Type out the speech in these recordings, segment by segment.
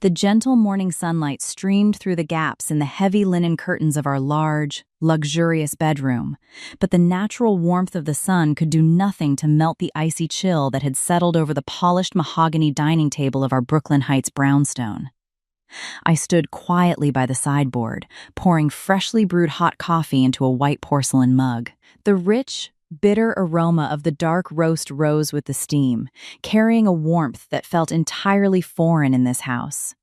The gentle morning sunlight streamed through the gaps in the heavy linen curtains of our large, luxurious bedroom, but the natural warmth of the sun could do nothing to melt the icy chill that had settled over the polished mahogany dining table of our Brooklyn Heights brownstone. I stood quietly by the sideboard, pouring freshly brewed hot coffee into a white porcelain mug. The rich, bitter aroma of the dark roast rose with the steam, carrying a warmth that felt entirely foreign in this house.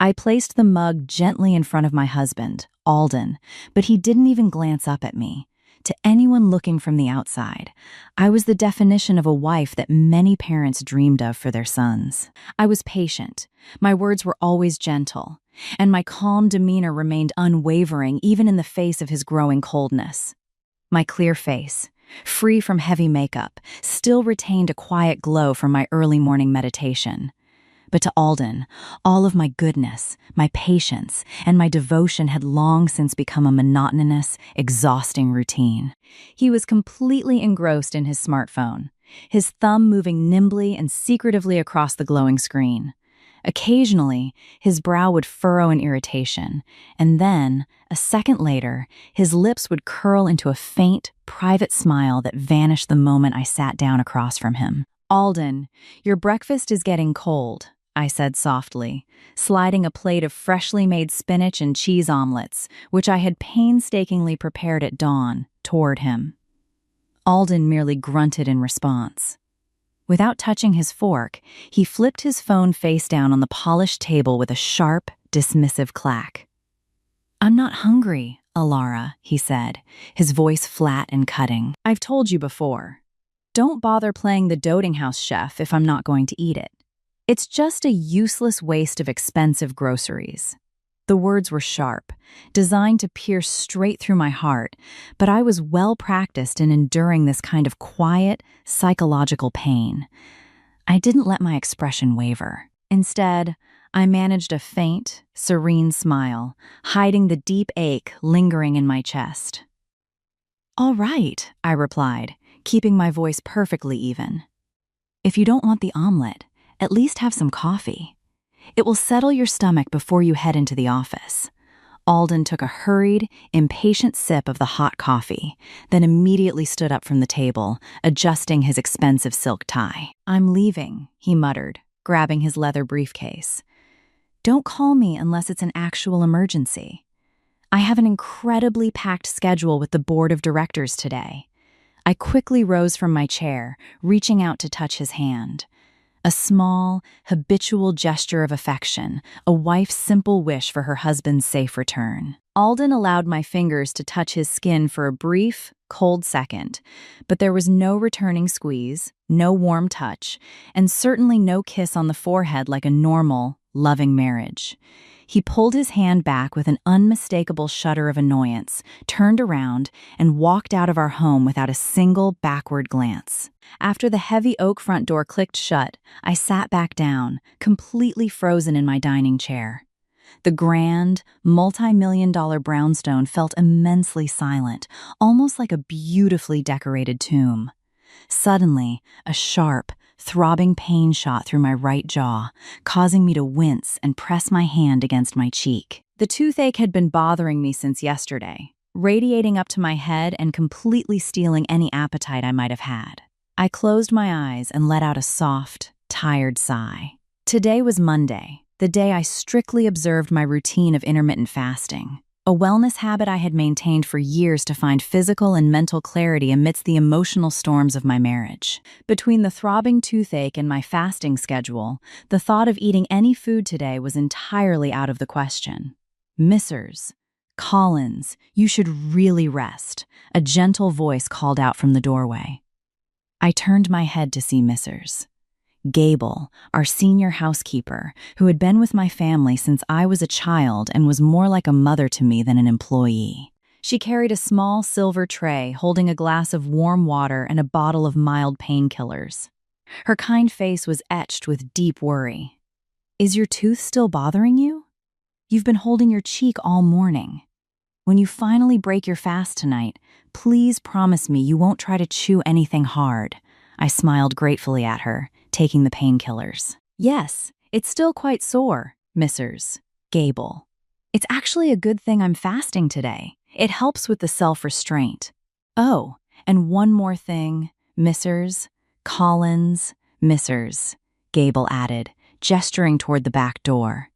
I placed the mug gently in front of my husband, Alden, but he didn't even glance up at me. To anyone looking from the outside, I was the definition of a wife that many parents dreamed of for their sons. I was patient, my words were always gentle, and my calm demeanor remained unwavering even in the face of his growing coldness. My clear face, free from heavy makeup, still retained a quiet glow from my early morning meditation. But to Alden, all of my goodness, my patience, and my devotion had long since become a monotonous, exhausting routine. He was completely engrossed in his smartphone, his thumb moving nimbly and secretively across the glowing screen. Occasionally, his brow would furrow in irritation, and then, a second later, his lips would curl into a faint, private smile that vanished the moment I sat down across from him. "Alden, your breakfast is getting cold," I said softly, sliding a plate of freshly made spinach and cheese omelets, which I had painstakingly prepared at dawn, toward him. Alden merely grunted in response. Without touching his fork, he flipped his phone face down on the polished table with a sharp, dismissive clack. "I'm not hungry, Alara," he said, his voice flat and cutting. "I've told you before. Don't bother playing the doting house chef if I'm not going to eat it. It's just a useless waste of expensive groceries." The words were sharp, designed to pierce straight through my heart, but I was well practiced in enduring this kind of quiet, psychological pain. I didn't let my expression waver. Instead, I managed a faint, serene smile, hiding the deep ache lingering in my chest. "All right," I replied, keeping my voice perfectly even. "If you don't want the omelet, at least have some coffee. It will settle your stomach before you head into the office." Alden took a hurried, impatient sip of the hot coffee, then immediately stood up from the table, adjusting his expensive silk tie. "I'm leaving," he muttered, grabbing his leather briefcase. "Don't call me unless it's an actual emergency. I have an incredibly packed schedule with the board of directors today." I quickly rose from my chair, reaching out to touch his hand. A small, habitual gesture of affection, a wife's simple wish for her husband's safe return. Alden allowed my fingers to touch his skin for a brief, cold second, but there was no returning squeeze, no warm touch, and certainly no kiss on the forehead like a normal, loving marriage. He pulled his hand back with an unmistakable shudder of annoyance, turned around, and walked out of our home without a single backward glance. After the heavy oak front door clicked shut, I sat back down, completely frozen in my dining chair. The grand, multi-million-dollar brownstone felt immensely silent, almost like a beautifully decorated tomb. Suddenly, a sharp, throbbing pain shot through my right jaw, causing me to wince and press my hand against my cheek. The toothache had been bothering me since yesterday, radiating up to my head and completely stealing any appetite I might have had. I closed my eyes and let out a soft, tired sigh. Today was Monday, the day I strictly observed my routine of intermittent fasting, a wellness habit I had maintained for years to find physical and mental clarity amidst the emotional storms of my marriage. Between the throbbing toothache and my fasting schedule, the thought of eating any food today was entirely out of the question. "Mrs. Collins, you should really rest," a gentle voice called out from the doorway. I turned my head to see Mrs. Gable, our senior housekeeper, who had been with my family since I was a child and was more like a mother to me than an employee. She carried a small silver tray holding a glass of warm water and a bottle of mild painkillers. Her kind face was etched with deep worry. "Is your tooth still bothering you? You've been holding your cheek all morning. When you finally break your fast tonight, please promise me you won't try to chew anything hard." I smiled gratefully at her, taking the painkillers. "Yes, it's still quite sore," Mrs. Gable. It's actually a good thing I'm fasting today. It helps with the self-restraint. Oh, and one more thing, Mrs. Collins, Mrs. Gable added, gesturing toward the back door.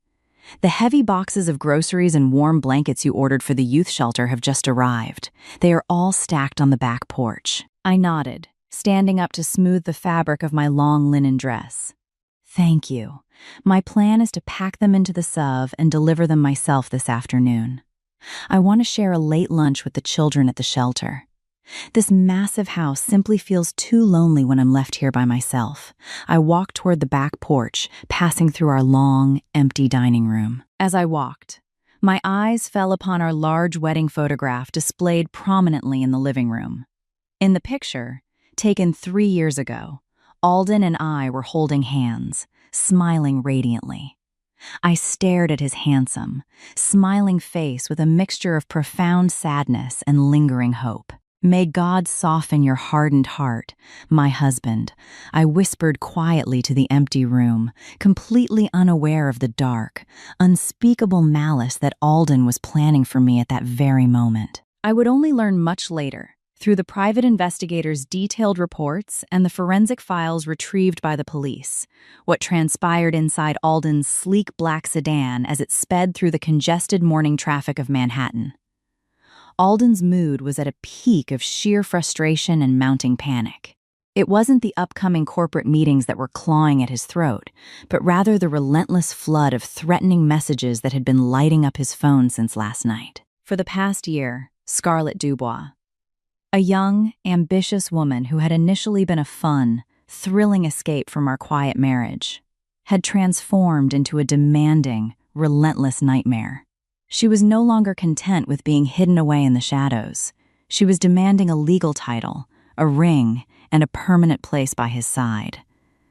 The heavy boxes of groceries and warm blankets you ordered for the youth shelter have just arrived. They are all stacked on the back porch. I nodded, standing up to smooth the fabric of my long linen dress. Thank you. My plan is to pack them into the SUV and deliver them myself this afternoon. I want to share a late lunch with the children at the shelter. This massive house simply feels too lonely when I'm left here by myself. I walked toward the back porch, passing through our long, empty dining room. As I walked, my eyes fell upon our large wedding photograph displayed prominently in the living room. In the picture, taken 3 years ago, Alden and I were holding hands, smiling radiantly. I stared at his handsome, smiling face with a mixture of profound sadness and lingering hope. May God soften your hardened heart, my husband, I whispered quietly to the empty room, completely unaware of the dark, unspeakable malice that Alden was planning for me at that very moment. I would only learn much later, through the private investigator's detailed reports and the forensic files retrieved by the police, what transpired inside Alden's sleek black sedan as it sped through the congested morning traffic of Manhattan. Alden's mood was at a peak of sheer frustration and mounting panic. It wasn't the upcoming corporate meetings that were clawing at his throat, but rather the relentless flood of threatening messages that had been lighting up his phone since last night. For the past year, Scarlett Dubois, a young, ambitious woman who had initially been a fun, thrilling escape from our quiet marriage, had transformed into a demanding, relentless nightmare. She was no longer content with being hidden away in the shadows. She was demanding a legal title, a ring, and a permanent place by his side.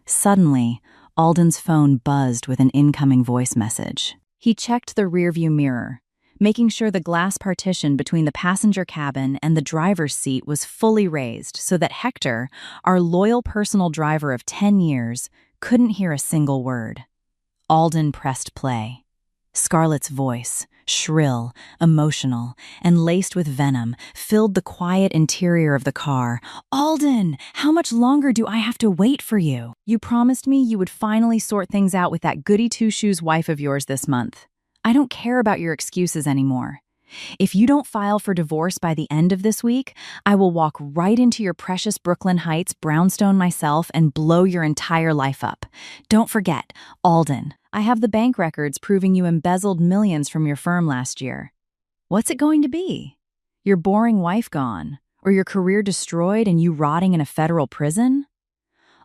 Suddenly, Alden's phone buzzed with an incoming voice message. He checked the rearview mirror, making sure the glass partition between the passenger cabin and the driver's seat was fully raised so that Hector, our loyal personal driver of 10 years, couldn't hear a single word. Alden pressed play. Scarlett's voice, shrill, emotional, and laced with venom, filled the quiet interior of the car. "Alden, how much longer do I have to wait for you? You promised me you would finally sort things out with that goody-two-shoes wife of yours this month. I don't care about your excuses anymore. If you don't file for divorce by the end of this week, I will walk right into your precious Brooklyn Heights brownstone myself and blow your entire life up. Don't forget, Alden, I have the bank records proving you embezzled millions from your firm last year. What's it going to be? Your boring wife gone, or your career destroyed and you rotting in a federal prison?"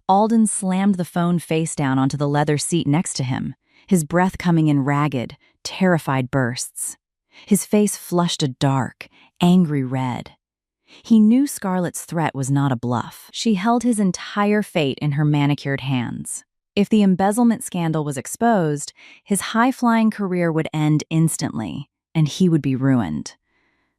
Alden slammed the phone face down onto the leather seat next to him, his breath coming in ragged, terrified bursts. His face flushed a dark, angry red. He knew Scarlett's threat was not a bluff. She held his entire fate in her manicured hands. If the embezzlement scandal was exposed, his high-flying career would end instantly, and he would be ruined.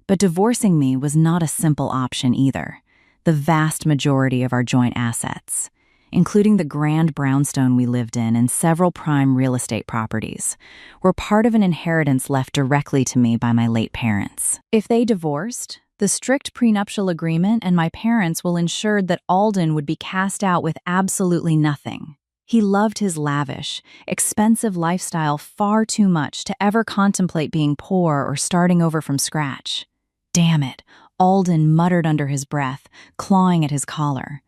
But divorcing me was not a simple option either. The vast majority of our joint assets, including the grand brownstone we lived in and several prime real estate properties, were part of an inheritance left directly to me by my late parents. If they divorced, the strict prenuptial agreement and my parents will ensure that Alden would be cast out with absolutely nothing. He loved his lavish, expensive lifestyle far too much to ever contemplate being poor or starting over from scratch. Damn it, Alden muttered under his breath, clawing at his collar.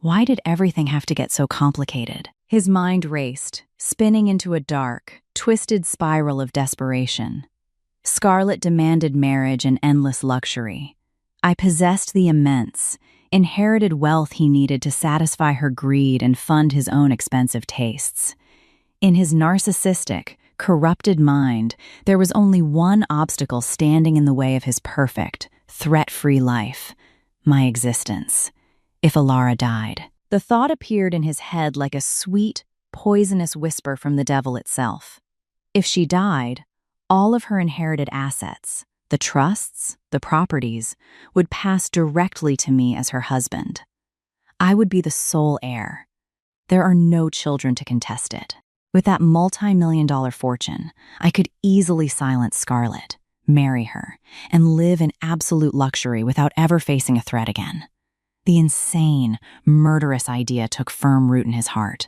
Why did everything have to get so complicated? His mind raced, spinning into a dark, twisted spiral of desperation. Scarlett demanded marriage and endless luxury. I possessed the immense, inherited wealth he needed to satisfy her greed and fund his own expensive tastes. In his narcissistic, corrupted mind, there was only one obstacle standing in the way of his perfect, threat-free life: my existence. If Alara died. The thought appeared in his head like a sweet, poisonous whisper from the devil itself. If she died, all of her inherited assets, the trusts, the properties, would pass directly to me as her husband. I would be the sole heir. There are no children to contest it. With that multi-million-dollar fortune, I could easily silence Scarlett, marry her, and live in absolute luxury without ever facing a threat again. The insane, murderous idea took firm root in his heart.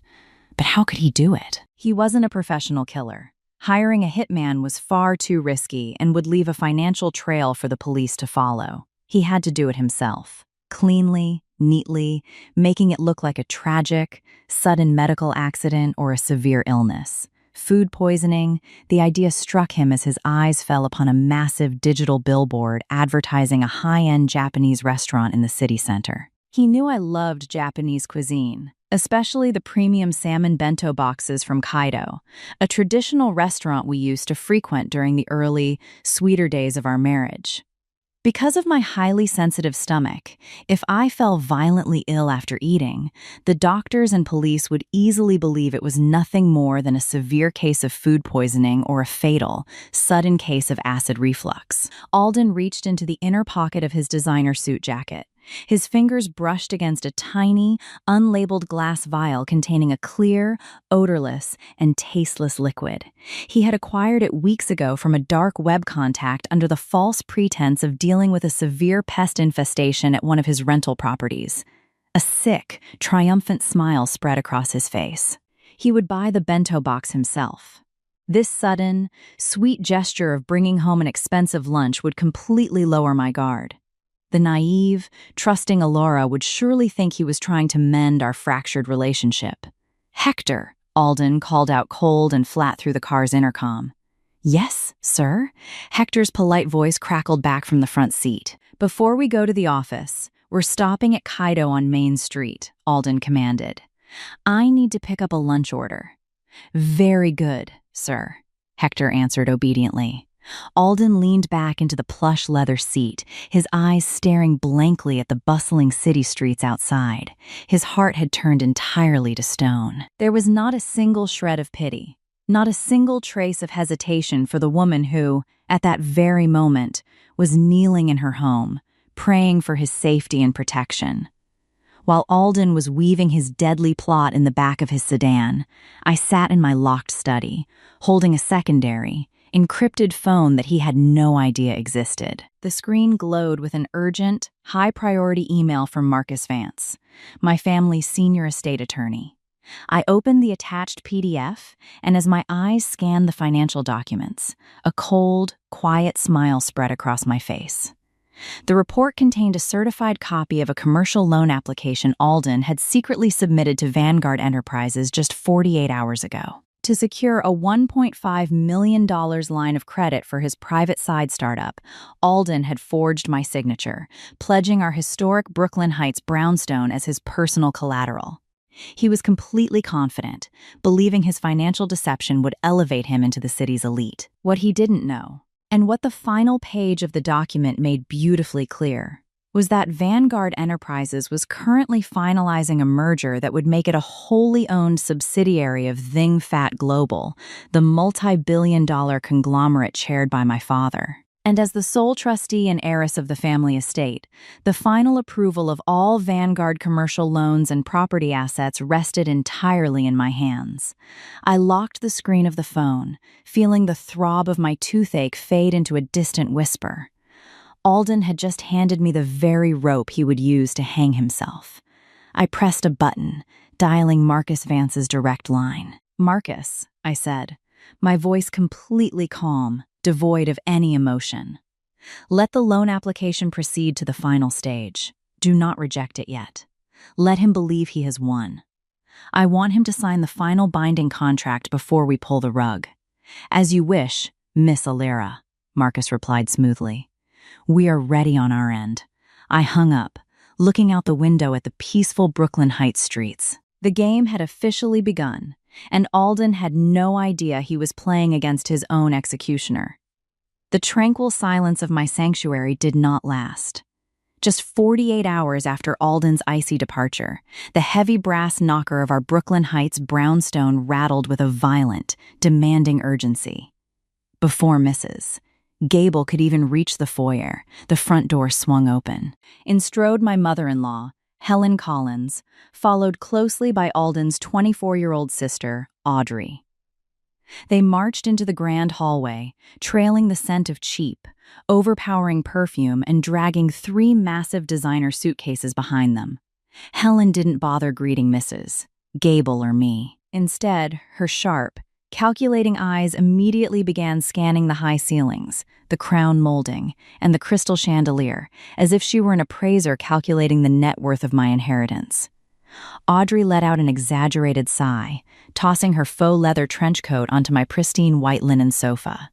But how could he do it? He wasn't a professional killer. Hiring a hitman was far too risky and would leave a financial trail for the police to follow. He had to do it himself, cleanly, neatly, making it look like a tragic, sudden medical accident or a severe illness. Food poisoning, the idea struck him as his eyes fell upon a massive digital billboard advertising a high-end Japanese restaurant in the city center. He knew I loved Japanese cuisine, especially the premium salmon bento boxes from Kaido, a traditional restaurant we used to frequent during the early, sweeter days of our marriage. Because of my highly sensitive stomach, if I fell violently ill after eating, the doctors and police would easily believe it was nothing more than a severe case of food poisoning or a fatal, sudden case of acid reflux. Alden reached into the inner pocket of his designer suit jacket. His fingers brushed against a tiny, unlabeled glass vial containing a clear, odorless, and tasteless liquid. He had acquired it weeks ago from a dark web contact under the false pretense of dealing with a severe pest infestation at one of his rental properties. A sick, triumphant smile spread across his face. He would buy the bento box himself. This sudden, sweet gesture of bringing home an expensive lunch would completely lower my guard. The naive, trusting Alora would surely think he was trying to mend our fractured relationship. "Hector," Alden called out cold and flat through the car's intercom. "Yes, sir?" Hector's polite voice crackled back from the front seat. "Before we go to the office, we're stopping at Kaido on Main Street," Alden commanded. "I need to pick up a lunch order." "Very good, sir," Hector answered obediently. Alden leaned back into the plush leather seat, his eyes staring blankly at the bustling city streets outside. His heart had turned entirely to stone. There was not a single shred of pity, not a single trace of hesitation for the woman who, at that very moment, was kneeling in her home, praying for his safety and protection. While Alden was weaving his deadly plot in the back of his sedan, I sat in my locked study, holding a secondary, encrypted phone that he had no idea existed. The screen glowed with an urgent, high-priority email from Marcus Vance, my family's senior estate attorney. I opened the attached PDF, and as my eyes scanned the financial documents, a cold, quiet smile spread across my face. The report contained a certified copy of a commercial loan application Alden had secretly submitted to Vanguard Enterprises just 48 hours ago. To secure a $1.5 million line of credit for his private side startup, Alden had forged my signature, pledging our historic Brooklyn Heights brownstone as his personal collateral. He was completely confident, believing his financial deception would elevate him into the city's elite. What he didn't know, and what the final page of the document made beautifully clear, was that Vanguard Enterprises was currently finalizing a merger that would make it a wholly owned subsidiary of ThingFat Global, the multi-billion-dollar conglomerate chaired by my father. And as the sole trustee and heiress of the family estate, the final approval of all Vanguard commercial loans and property assets rested entirely in my hands. I locked the screen of the phone, feeling the throb of my toothache fade into a distant whisper. Alden had just handed me the very rope he would use to hang himself. I pressed a button, dialing Marcus Vance's direct line. "Marcus," I said, my voice completely calm, devoid of any emotion. "Let the loan application proceed to the final stage. Do not reject it yet. Let him believe he has won. I want him to sign the final binding contract before we pull the rug." "As you wish, Miss Alera," Marcus replied smoothly. "We are ready on our end." I hung up, looking out the window at the peaceful Brooklyn Heights streets. The game had officially begun, and Alden had no idea he was playing against his own executioner. The tranquil silence of my sanctuary did not last. Just 48 hours after Alden's icy departure, the heavy brass knocker of our Brooklyn Heights brownstone rattled with a violent, demanding urgency. Before Mrs. Gable could even reach the foyer, the front door swung open. In strode my mother-in-law, Helen Collins, followed closely by Alden's 24-year-old sister, Audrey. They marched into the grand hallway, trailing the scent of cheap, overpowering perfume and dragging 3 massive designer suitcases behind them. Helen didn't bother greeting Mrs. Gable or me. Instead, her sharp, calculating eyes immediately began scanning the high ceilings, the crown molding, and the crystal chandelier, as if she were an appraiser calculating the net worth of my inheritance. Audrey let out an exaggerated sigh, tossing her faux leather trench coat onto my pristine white linen sofa.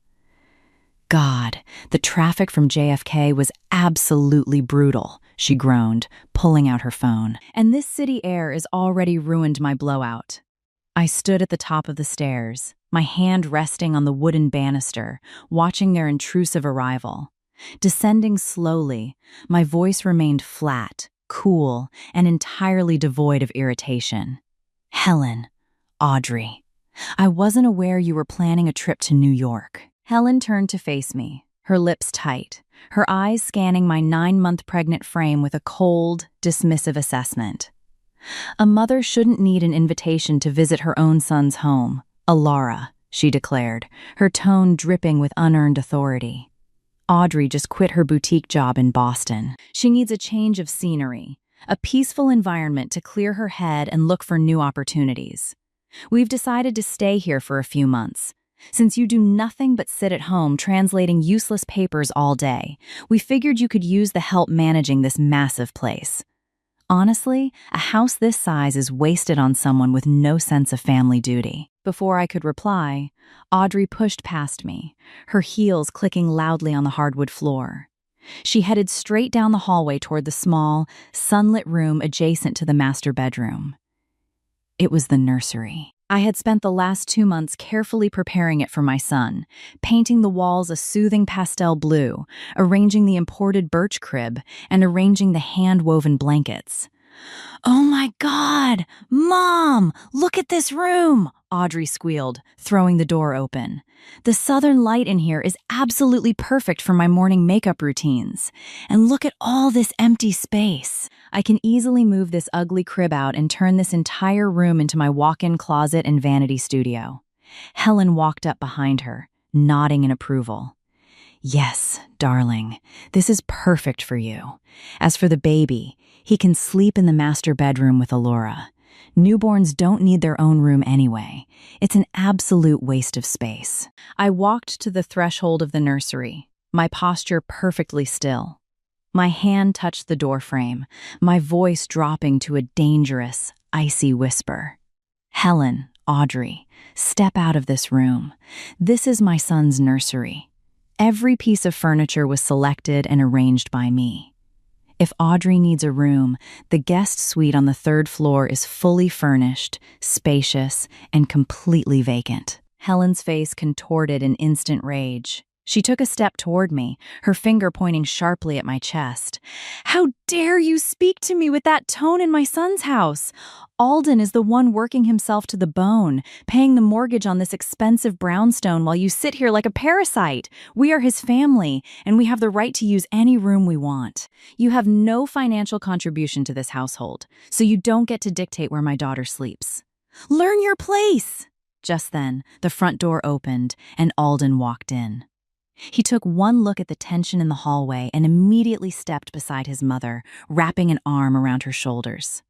God, the traffic from JFK was absolutely brutal, she groaned, pulling out her phone. And this city air has already ruined my blowout. I stood at the top of the stairs, my hand resting on the wooden banister, watching their intrusive arrival. Descending slowly, my voice remained flat, cool, and entirely devoid of irritation. Helen, Audrey, I wasn't aware you were planning a trip to New York. Helen turned to face me, her lips tight, her eyes scanning my 9-month pregnant frame with a cold, dismissive assessment. A mother shouldn't need an invitation to visit her own son's home, Alara, she declared, her tone dripping with unearned authority. Audrey just quit her boutique job in Boston. She needs a change of scenery, a peaceful environment to clear her head and look for new opportunities. We've decided to stay here for a few months. Since you do nothing but sit at home translating useless papers all day, we figured you could use the help managing this massive place. Honestly, a house this size is wasted on someone with no sense of family duty. Before I could reply, Audrey pushed past me, her heels clicking loudly on the hardwood floor. She headed straight down the hallway toward the small, sunlit room adjacent to the master bedroom. It was the nursery. I had spent the last 2 months carefully preparing it for my son, painting the walls a soothing pastel blue, arranging the imported birch crib, and arranging the hand-woven blankets. "Oh my God! Mom! Look at this room!" Audrey squealed, throwing the door open. "The southern light in here is absolutely perfect for my morning makeup routines. And look at all this empty space. I can easily move this ugly crib out and turn this entire room into my walk-in closet and vanity studio." Helen walked up behind her, nodding in approval. "Yes, darling, this is perfect for you. As for the baby, he can sleep in the master bedroom with Alora. Newborns don't need their own room anyway. It's an absolute waste of space." I walked to the threshold of the nursery, my posture perfectly still. My hand touched the doorframe, my voice dropping to a dangerous, icy whisper. "Helen, Audrey, step out of this room. This is my son's nursery. Every piece of furniture was selected and arranged by me. If Audrey needs a room, the guest suite on the 3rd floor is fully furnished, spacious, and completely vacant." Helen's face contorted in instant rage. She took a step toward me, her finger pointing sharply at my chest. "How dare you speak to me with that tone in my son's house? Alden is the one working himself to the bone, paying the mortgage on this expensive brownstone while you sit here like a parasite. We are his family, and we have the right to use any room we want. You have no financial contribution to this household, so you don't get to dictate where my daughter sleeps. Learn your place!" Just then, the front door opened, and Alden walked in. He took one look at the tension in the hallway and immediately stepped beside his mother, wrapping an arm around her shoulders.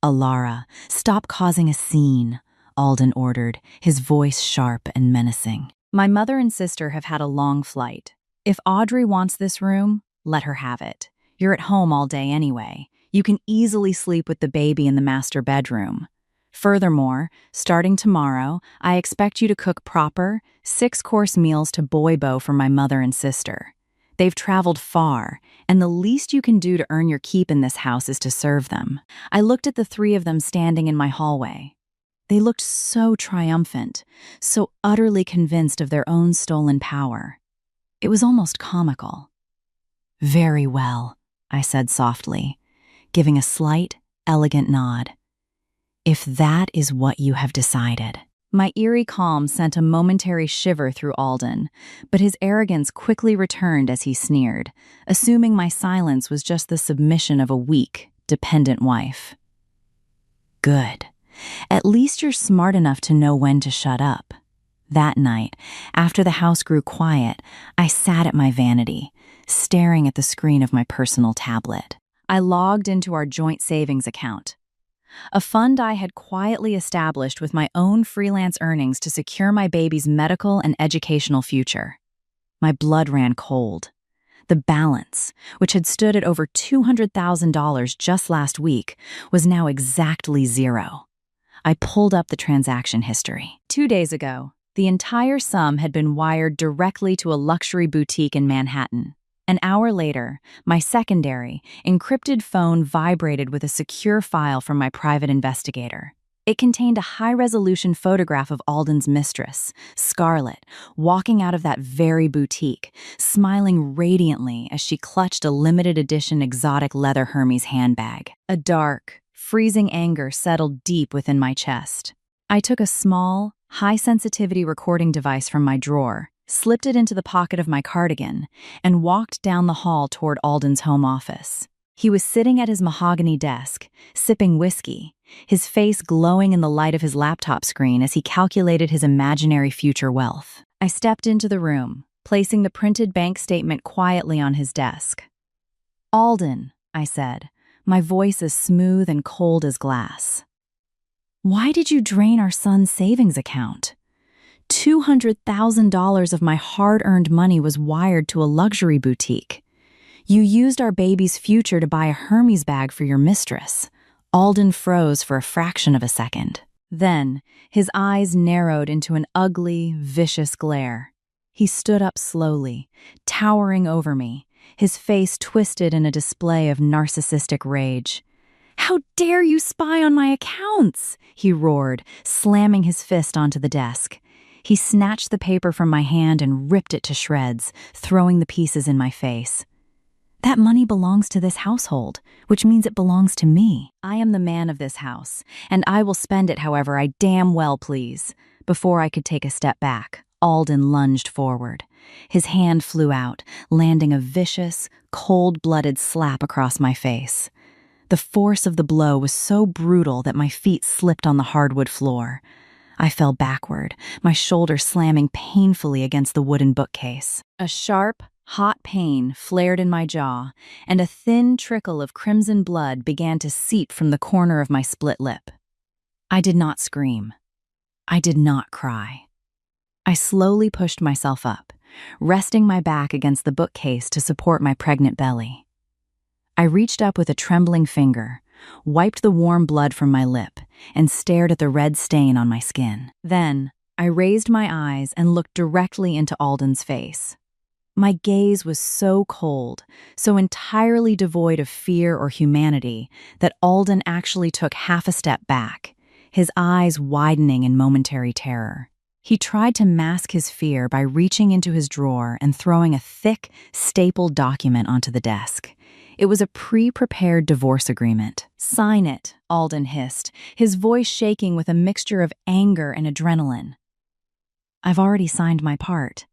"Alara, stop causing a scene," Alden ordered, his voice sharp and menacing. "My mother and sister have had a long flight. If Audrey wants this room, let her have it. You're at home all day anyway. You can easily sleep with the baby in the master bedroom. Furthermore, starting tomorrow, I expect you to cook proper, 6-course meals to Boy-Bo for my mother and sister. They've traveled far, and the least you can do to earn your keep in this house is to serve them." I looked at the 3 of them standing in my hallway. They looked so triumphant, so utterly convinced of their own stolen power. It was almost comical. "Very well," I said softly, giving a slight, elegant nod. "If that is what you have decided." My eerie calm sent a momentary shiver through Alden, but his arrogance quickly returned as he sneered, assuming my silence was just the submission of a weak, dependent wife. "Good. At least you're smart enough to know when to shut up. That night, after the house grew quiet, I sat at my vanity, staring at the screen of my personal tablet. I logged into our joint savings account, a fund I had quietly established with my own freelance earnings to secure my baby's medical and educational future. My blood ran cold. The balance, which had stood at over $200,000 just last week, was now exactly zero. I pulled up the transaction history. 2 days ago, the entire sum had been wired directly to a luxury boutique in Manhattan. An hour later, my secondary, encrypted phone vibrated with a secure file from my private investigator. It contained a high-resolution photograph of Alden's mistress, Scarlett, walking out of that very boutique, smiling radiantly as she clutched a limited-edition exotic leather Hermes handbag. A dark, freezing anger settled deep within my chest. I took a small, high-sensitivity recording device from my drawer, slipped it into the pocket of my cardigan, and walked down the hall toward Alden's home office. He was sitting at his mahogany desk, sipping whiskey, his face glowing in the light of his laptop screen as he calculated his imaginary future wealth. I stepped into the room, placing the printed bank statement quietly on his desk. "Alden," I said, my voice as smooth and cold as glass. "Why did you drain our son's savings account? $200,000 of my hard-earned money was wired to a luxury boutique. You used our baby's future to buy a Hermes bag for your mistress." Alden froze for a fraction of a second. Then, his eyes narrowed into an ugly, vicious glare. He stood up slowly, towering over me, his face twisted in a display of narcissistic rage. "How dare you spy on my accounts?" he roared, slamming his fist onto the desk. He snatched the paper from my hand and ripped it to shreds, throwing the pieces in my face. "That money belongs to this household, which means it belongs to me. I am the man of this house, and I will spend it however I damn well please." Before I could take a step back, Alden lunged forward. His hand flew out, landing a vicious, cold-blooded slap across my face. The force of the blow was so brutal that my feet slipped on the hardwood floor. I fell backward, my shoulder slamming painfully against the wooden bookcase. A sharp, hot pain flared in my jaw, and a thin trickle of crimson blood began to seep from the corner of my split lip. I did not scream. I did not cry. I slowly pushed myself up, resting my back against the bookcase to support my pregnant belly. I reached up with a trembling finger, wiped the warm blood from my lip, and stared at the red stain on my skin. Then, I raised my eyes and looked directly into Alden's face. My gaze was so cold, so entirely devoid of fear or humanity, that Alden actually took half a step back, his eyes widening in momentary terror. He tried to mask his fear by reaching into his drawer and throwing a thick, stapled document onto the desk. It was a pre-prepared divorce agreement. "Sign it," Alden hissed, his voice shaking with a mixture of anger and adrenaline. "I've already signed my part.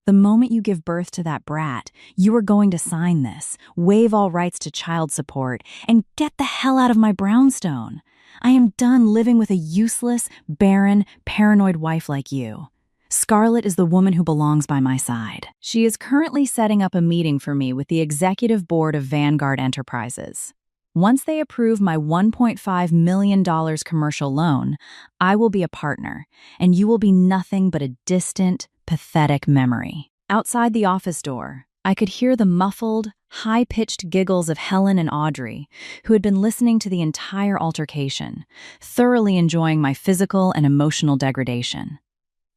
The moment you give birth to that brat, you are going to sign this, waive all rights to child support, and get the hell out of my brownstone. I am done living with a useless, barren, paranoid wife like you. Scarlett is the woman who belongs by my side. She is currently setting up a meeting for me with the executive board of Vanguard Enterprises. Once they approve my $1.5 million commercial loan, I will be a partner, and you will be nothing but a distant, pathetic memory." Outside the office door, I could hear the muffled, high-pitched giggles of Helen and Audrey, who had been listening to the entire altercation, thoroughly enjoying my physical and emotional degradation.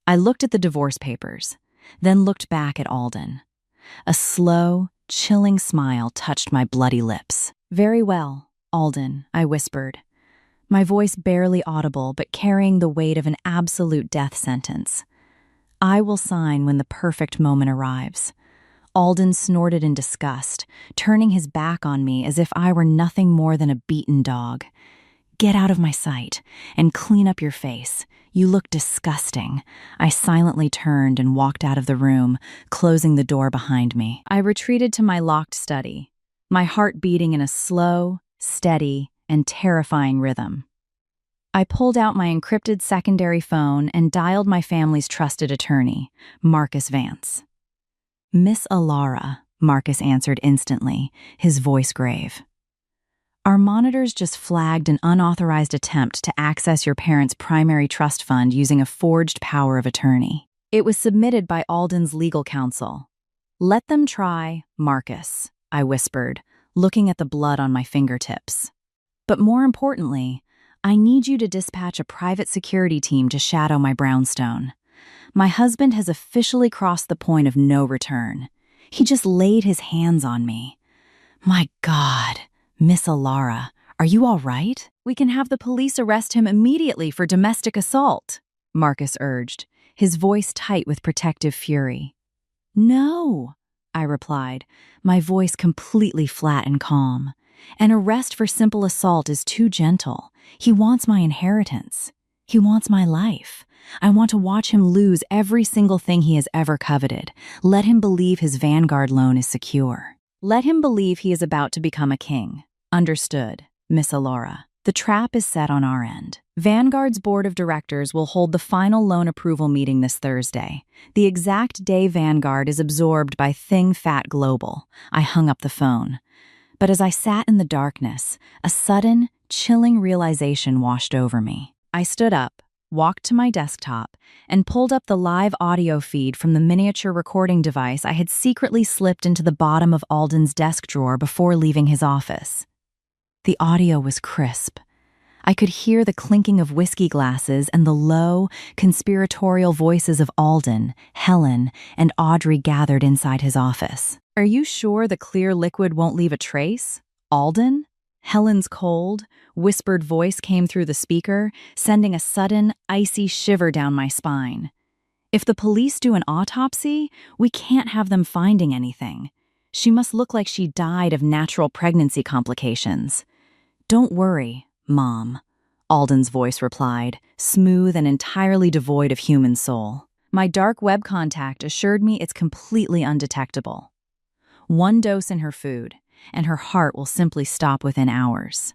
I looked at the divorce papers, then looked back at Alden. A slow, chilling smile touched my bloody lips. "Very well, Alden," I whispered, my voice barely audible but carrying the weight of an absolute death sentence. "I will sign when the perfect moment arrives." Alden snorted in disgust, turning his back on me as if I were nothing more than a beaten dog. "Get out of my sight and clean up your face. You look disgusting." I silently turned and walked out of the room, closing the door behind me. I retreated to my locked study, my heart beating in a slow, steady, and terrifying rhythm. I pulled out my encrypted secondary phone and dialed my family's trusted attorney, Marcus Vance. "Miss Alara," Marcus answered instantly, his voice grave. "Our monitors just flagged an unauthorized attempt to access your parents' primary trust fund using a forged power of attorney. It was submitted by Alden's legal counsel." "Let them try, Marcus," I whispered, looking at the blood on my fingertips. "But more importantly, I need you to dispatch a private security team to shadow my brownstone. My husband has officially crossed the point of no return. He just laid his hands on me. My God, Miss Alara, are you all right? We can have the police arrest him immediately for domestic assault," Marcus urged, his voice tight with protective fury. "No," I replied, my voice completely flat and calm. "An arrest for simple assault is too gentle. He wants my inheritance. He wants my life. I want to watch him lose every single thing he has ever coveted. Let him believe his Vanguard loan is secure. Let him believe he is about to become a king." "Understood, Miss Alara. The trap is set on our end. Vanguard's board of directors will hold the final loan approval meeting this Thursday, the exact day Vanguard is absorbed by Thing Fat Global." I hung up the phone. But as I sat in the darkness, a sudden, chilling realization washed over me. I stood up, walked to my desktop, and pulled up the live audio feed from the miniature recording device I had secretly slipped into the bottom of Alden's desk drawer before leaving his office. The audio was crisp. I could hear the clinking of whiskey glasses and the low, conspiratorial voices of Alden, Helen, and Audrey gathered inside his office. "Are you sure the clear liquid won't leave a trace, Alden?" Helen's cold, whispered voice came through the speaker, sending a sudden, icy shiver down my spine. "If the police do an autopsy, we can't have them finding anything. She must look like she died of natural pregnancy complications." "Don't worry, Mom," Alden's voice replied, smooth and entirely devoid of human soul. "My dark web contact assured me it's completely undetectable. One dose in her food, and her heart will simply stop within hours.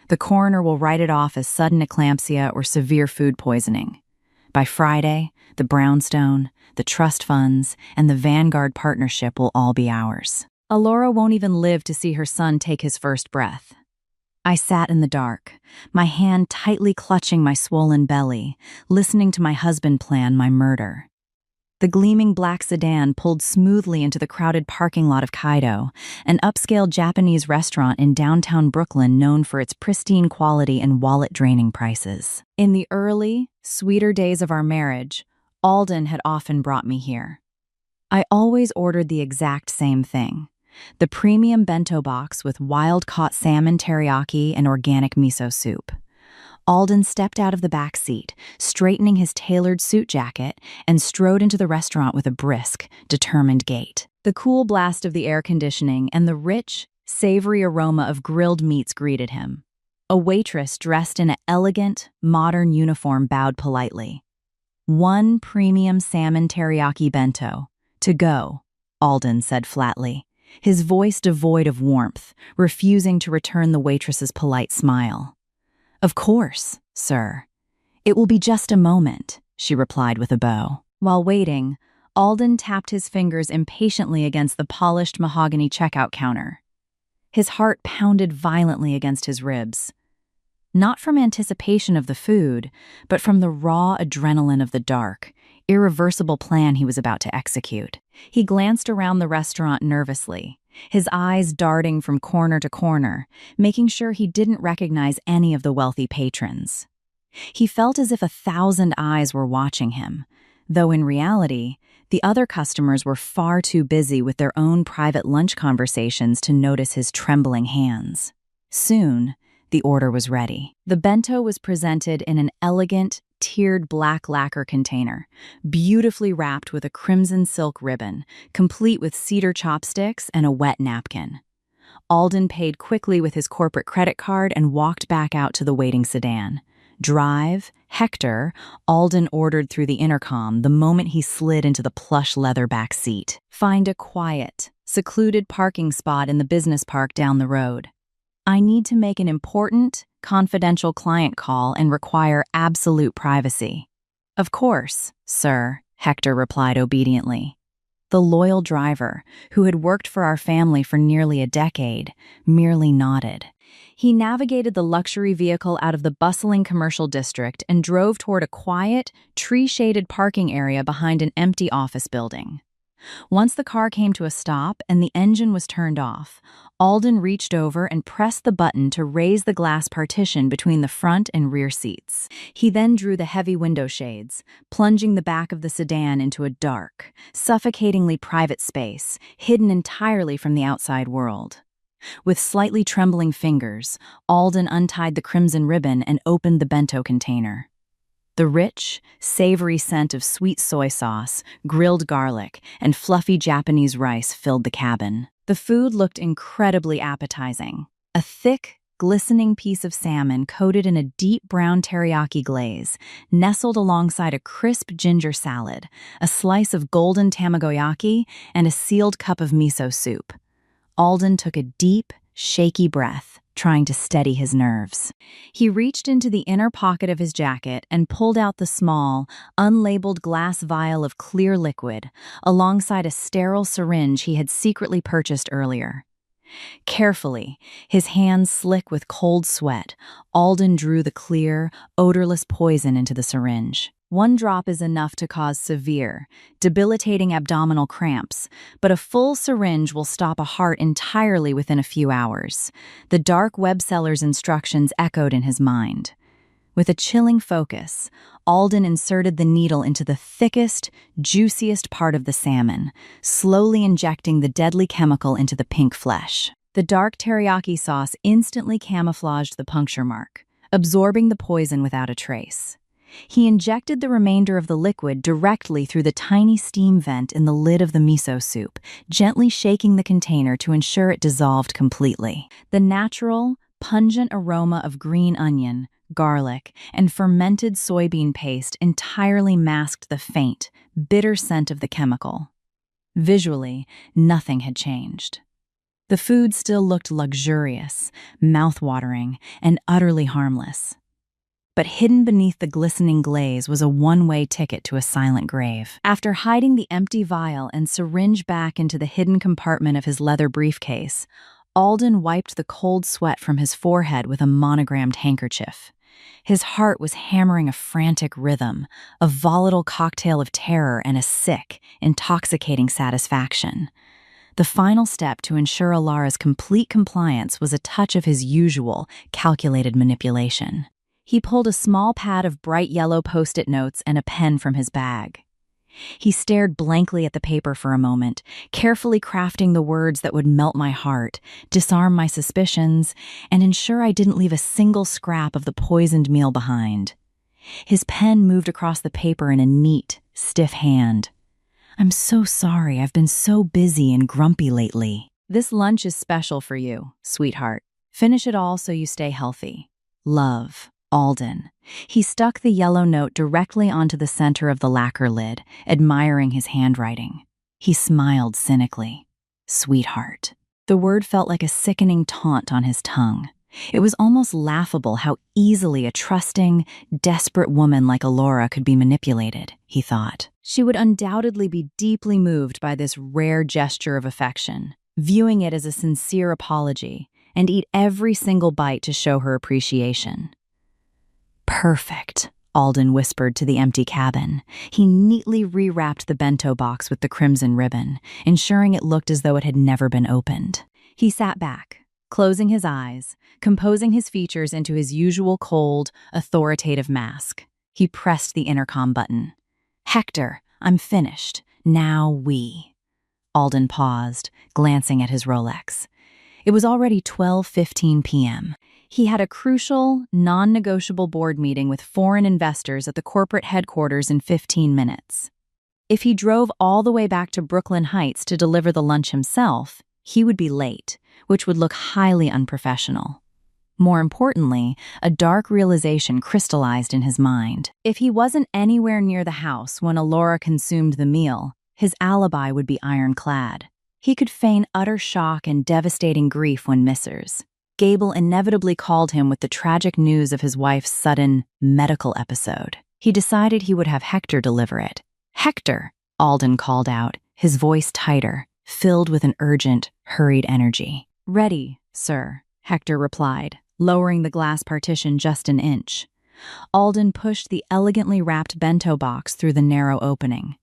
The coroner will write it off as sudden eclampsia or severe food poisoning. By Friday, the brownstone, the trust funds, and the Vanguard partnership will all be ours. Alora won't even live to see her son take his first breath." I sat in the dark, my hand tightly clutching my swollen belly, listening to my husband plan my murder. The gleaming black sedan pulled smoothly into the crowded parking lot of Kaido, an upscale Japanese restaurant in downtown Brooklyn known for its pristine quality and wallet-draining prices. In the early, sweeter days of our marriage, Alden had often brought me here. I always ordered the exact same thing: the premium bento box with wild-caught salmon teriyaki and organic miso soup. Alden stepped out of the back seat, straightening his tailored suit jacket, and strode into the restaurant with a brisk, determined gait. The cool blast of the air conditioning and the rich, savory aroma of grilled meats greeted him. A waitress dressed in an elegant, modern uniform bowed politely. "One premium salmon teriyaki bento. To go," Alden said flatly, his voice devoid of warmth, refusing to return the waitress's polite smile. "Of course, sir. It will be just a moment," she replied with a bow. While waiting, Alden tapped his fingers impatiently against the polished mahogany checkout counter. His heart pounded violently against his ribs. Not from anticipation of the food, but from the raw adrenaline of the dark, irreversible plan he was about to execute. He glanced around the restaurant nervously, his eyes darting from corner to corner, making sure he didn't recognize any of the wealthy patrons. He felt as if 1,000 eyes were watching him, though in reality, the other customers were far too busy with their own private lunch conversations to notice his trembling hands. Soon, the order was ready. The bento was presented in an elegant, tiered black lacquer container, beautifully wrapped with a crimson silk ribbon, complete with cedar chopsticks and a wet napkin. Alden paid quickly with his corporate credit card and walked back out to the waiting sedan. "Drive, Hector," Alden ordered through the intercom the moment he slid into the plush leather back seat. "Find a quiet, secluded parking spot in the business park down the road. I need to make an important, confidential client call and require absolute privacy." "Of course, sir," Hector replied obediently. The loyal driver, who had worked for our family for nearly a decade, merely nodded. He navigated the luxury vehicle out of the bustling commercial district and drove toward a quiet, tree-shaded parking area behind an empty office building. Once the car came to a stop and the engine was turned off, Alden reached over and pressed the button to raise the glass partition between the front and rear seats. He then drew the heavy window shades, plunging the back of the sedan into a dark, suffocatingly private space, hidden entirely from the outside world. With slightly trembling fingers, Alden untied the crimson ribbon and opened the bento container. The rich, savory scent of sweet soy sauce, grilled garlic, and fluffy Japanese rice filled the cabin. The food looked incredibly appetizing. A thick, glistening piece of salmon coated in a deep brown teriyaki glaze, nestled alongside a crisp ginger salad, a slice of golden tamagoyaki, and a sealed cup of miso soup. Alden took a deep, shaky breath, trying to steady his nerves. He reached into the inner pocket of his jacket and pulled out the small, unlabeled glass vial of clear liquid, alongside a sterile syringe he had secretly purchased earlier. Carefully, his hands slick with cold sweat, Alden drew the clear, odorless poison into the syringe. One drop is enough to cause severe, debilitating abdominal cramps, but a full syringe will stop a heart entirely within a few hours. The dark web seller's instructions echoed in his mind. With a chilling focus, Alden inserted the needle into the thickest, juiciest part of the salmon, slowly injecting the deadly chemical into the pink flesh. The dark teriyaki sauce instantly camouflaged the puncture mark, absorbing the poison without a trace. He injected the remainder of the liquid directly through the tiny steam vent in the lid of the miso soup, gently shaking the container to ensure it dissolved completely. The natural, pungent aroma of green onion, garlic, and fermented soybean paste entirely masked the faint, bitter scent of the chemical. Visually, nothing had changed. The food still looked luxurious, mouth-watering, and utterly harmless. But hidden beneath the glistening glaze was a one-way ticket to a silent grave. After hiding the empty vial and syringe back into the hidden compartment of his leather briefcase, Alden wiped the cold sweat from his forehead with a monogrammed handkerchief. His heart was hammering a frantic rhythm, a volatile cocktail of terror and a sick, intoxicating satisfaction. The final step to ensure Alara's complete compliance was a touch of his usual, calculated manipulation. He pulled a small pad of bright yellow Post-it notes and a pen from his bag. He stared blankly at the paper for a moment, carefully crafting the words that would melt my heart, disarm my suspicions, and ensure I didn't leave a single scrap of the poisoned meal behind. His pen moved across the paper in a neat, stiff hand. "I'm so sorry, I've been so busy and grumpy lately. This lunch is special for you, sweetheart. Finish it all so you stay healthy. Love, Alden." He stuck the yellow note directly onto the center of the lacquer lid, admiring his handwriting. He smiled cynically. Sweetheart. The word felt like a sickening taunt on his tongue. It was almost laughable how easily a trusting, desperate woman like Alora could be manipulated, he thought. She would undoubtedly be deeply moved by this rare gesture of affection, viewing it as a sincere apology, and eat every single bite to show her appreciation. "Perfect," Alden whispered to the empty cabin. He neatly rewrapped the bento box with the crimson ribbon, ensuring it looked as though it had never been opened. He sat back, closing his eyes, composing his features into his usual cold, authoritative mask. He pressed the intercom button. "Hector, I'm finished. Now we." Alden paused, glancing at his Rolex. It was already 12:15 p.m. He had a crucial, non-negotiable board meeting with foreign investors at the corporate headquarters in 15 minutes. If he drove all the way back to Brooklyn Heights to deliver the lunch himself, he would be late, which would look highly unprofessional. More importantly, a dark realization crystallized in his mind. If he wasn't anywhere near the house when Alora consumed the meal, his alibi would be ironclad. He could feign utter shock and devastating grief when missers. Gable inevitably called him with the tragic news of his wife's sudden medical episode. He decided he would have Hector deliver it. "Hector," Alden called out, his voice tighter, filled with an urgent, hurried energy. "Ready, sir," Hector replied, lowering the glass partition just an inch. Alden pushed the elegantly wrapped bento box through the narrow opening.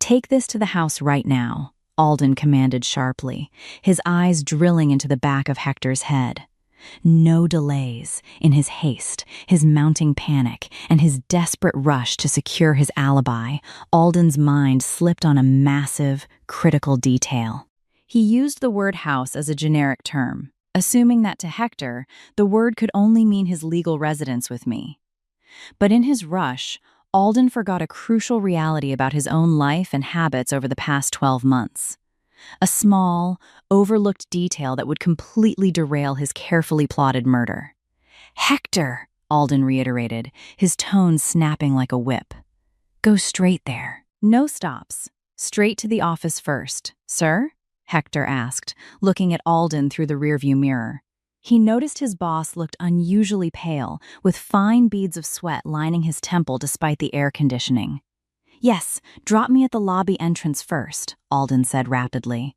"Take this to the house right now," Alden commanded sharply, his eyes drilling into the back of Hector's head. No delays. In his haste, his mounting panic, and his desperate rush to secure his alibi, Alden's mind slipped on a massive, critical detail. He used the word house as a generic term, assuming that to Hector, the word could only mean his legal residence with me. But in his rush, Alden forgot a crucial reality about his own life and habits over the past 12 months. A small, overlooked detail that would completely derail his carefully plotted murder. "Hector," Alden reiterated, his tone snapping like a whip. "Go straight there. No stops. Straight to the office first, sir?" Hector asked, looking at Alden through the rearview mirror. He noticed his boss looked unusually pale, with fine beads of sweat lining his temple despite the air conditioning. "Yes, drop me at the lobby entrance first," Alden said rapidly.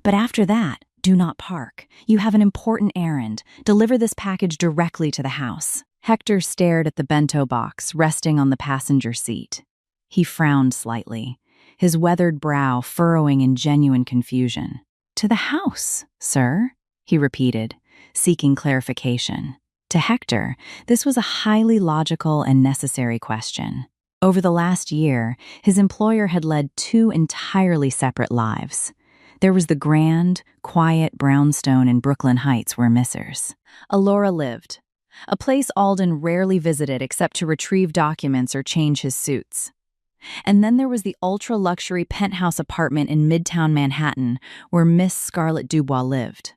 "But after that, do not park. You have an important errand. Deliver this package directly to the house." Hector stared at the bento box resting on the passenger seat. He frowned slightly, his weathered brow furrowing in genuine confusion. "To the house, sir?" he repeated, seeking clarification. To Hector, this was a highly logical and necessary question. Over the last year, his employer had led two entirely separate lives. There was the grand, quiet brownstone in Brooklyn Heights where Mistress Alora lived, a place Alden rarely visited except to retrieve documents or change his suits. And then there was the ultra-luxury penthouse apartment in Midtown Manhattan where Miss Scarlett Dubois lived.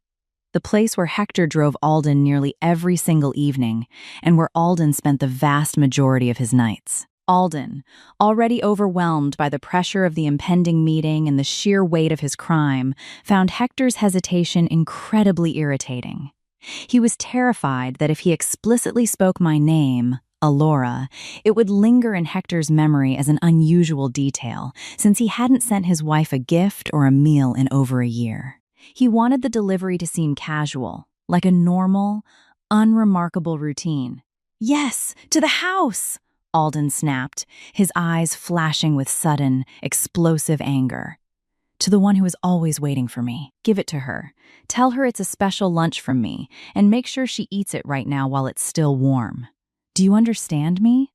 The place where Hector drove Alden nearly every single evening and where Alden spent the vast majority of his nights. Alden, already overwhelmed by the pressure of the impending meeting and the sheer weight of his crime, found Hector's hesitation incredibly irritating. He was terrified that if he explicitly spoke my name, Alora, it would linger in Hector's memory as an unusual detail, since he hadn't sent his wife a gift or a meal in over a year. He wanted the delivery to seem casual, like a normal, unremarkable routine. "Yes, to the house!" Alden snapped, his eyes flashing with sudden, explosive anger. "To the one who is always waiting for me. Give it to her. Tell her it's a special lunch from me, and make sure she eats it right now while it's still warm. Do you understand me?"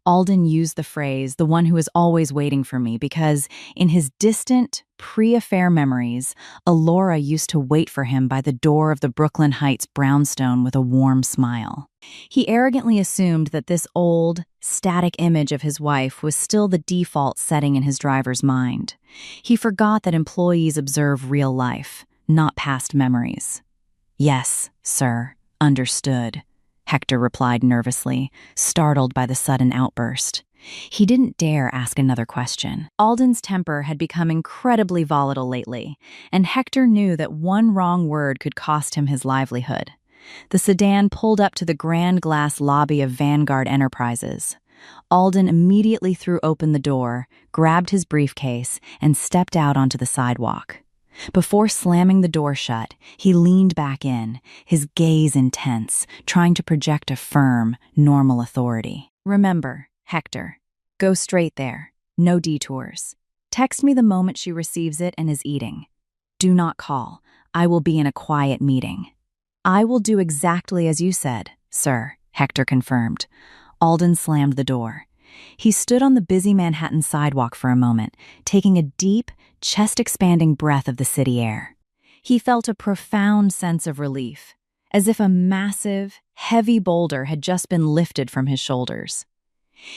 Alden used the phrase, "the one who is always waiting for me," because, in his distant, pre-affair memories, Alora used to wait for him by the door of the Brooklyn Heights brownstone with a warm smile. He arrogantly assumed that this old, static image of his wife was still the default setting in his driver's mind. He forgot that employees observe real life, not past memories. "Yes, sir, understood," Hector replied nervously, startled by the sudden outburst. He didn't dare ask another question. Alden's temper had become incredibly volatile lately, and Hector knew that one wrong word could cost him his livelihood. The sedan pulled up to the grand glass lobby of Vanguard Enterprises. Alden immediately threw open the door, grabbed his briefcase, and stepped out onto the sidewalk. Before slamming the door shut, he leaned back in, his gaze intense, trying to project a firm, normal authority. "Remember, Hector, go straight there. No detours. Text me the moment she receives it and is eating. Do not call. I will be in a quiet meeting." "I will do exactly as you said, sir," Hector confirmed. Alden slammed the door. He stood on the busy Manhattan sidewalk for a moment, taking a deep, chest-expanding breath of the city air. He felt a profound sense of relief, as if a massive, heavy boulder had just been lifted from his shoulders.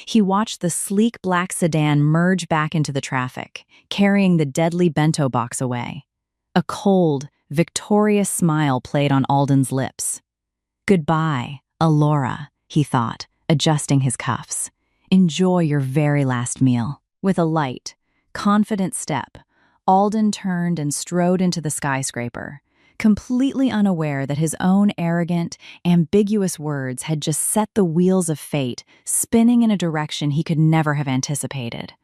He watched the sleek black sedan merge back into the traffic, carrying the deadly bento box away. A cold, victorious smile played on Alden's lips. "Goodbye, Alora," he thought, adjusting his cuffs. "Enjoy your very last meal." With a light, confident step, Alden turned and strode into the skyscraper, completely unaware that his own arrogant, ambiguous words had just set the wheels of fate spinning in a direction he could never have anticipated.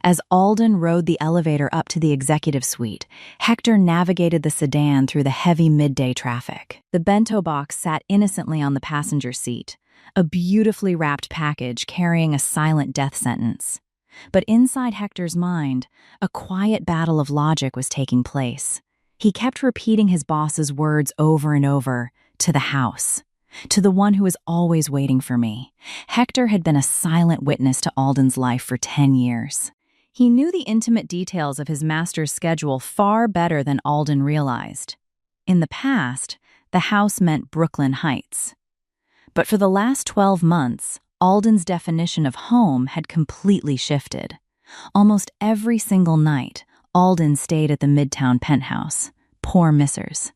As Alden rode the elevator up to the executive suite, Hector navigated the sedan through the heavy midday traffic. The bento box sat innocently on the passenger seat, a beautifully wrapped package carrying a silent death sentence. But inside Hector's mind, a quiet battle of logic was taking place. He kept repeating his boss's words over and over, to the house, to the one who is always waiting for me. Hector had been a silent witness to Alden's life for 10 years. He knew the intimate details of his master's schedule far better than Alden realized. In the past, the house meant Brooklyn Heights. But for the last 12 months, Alden's definition of home had completely shifted. Almost every single night, Alden stayed at the Midtown penthouse. Poor Mistress.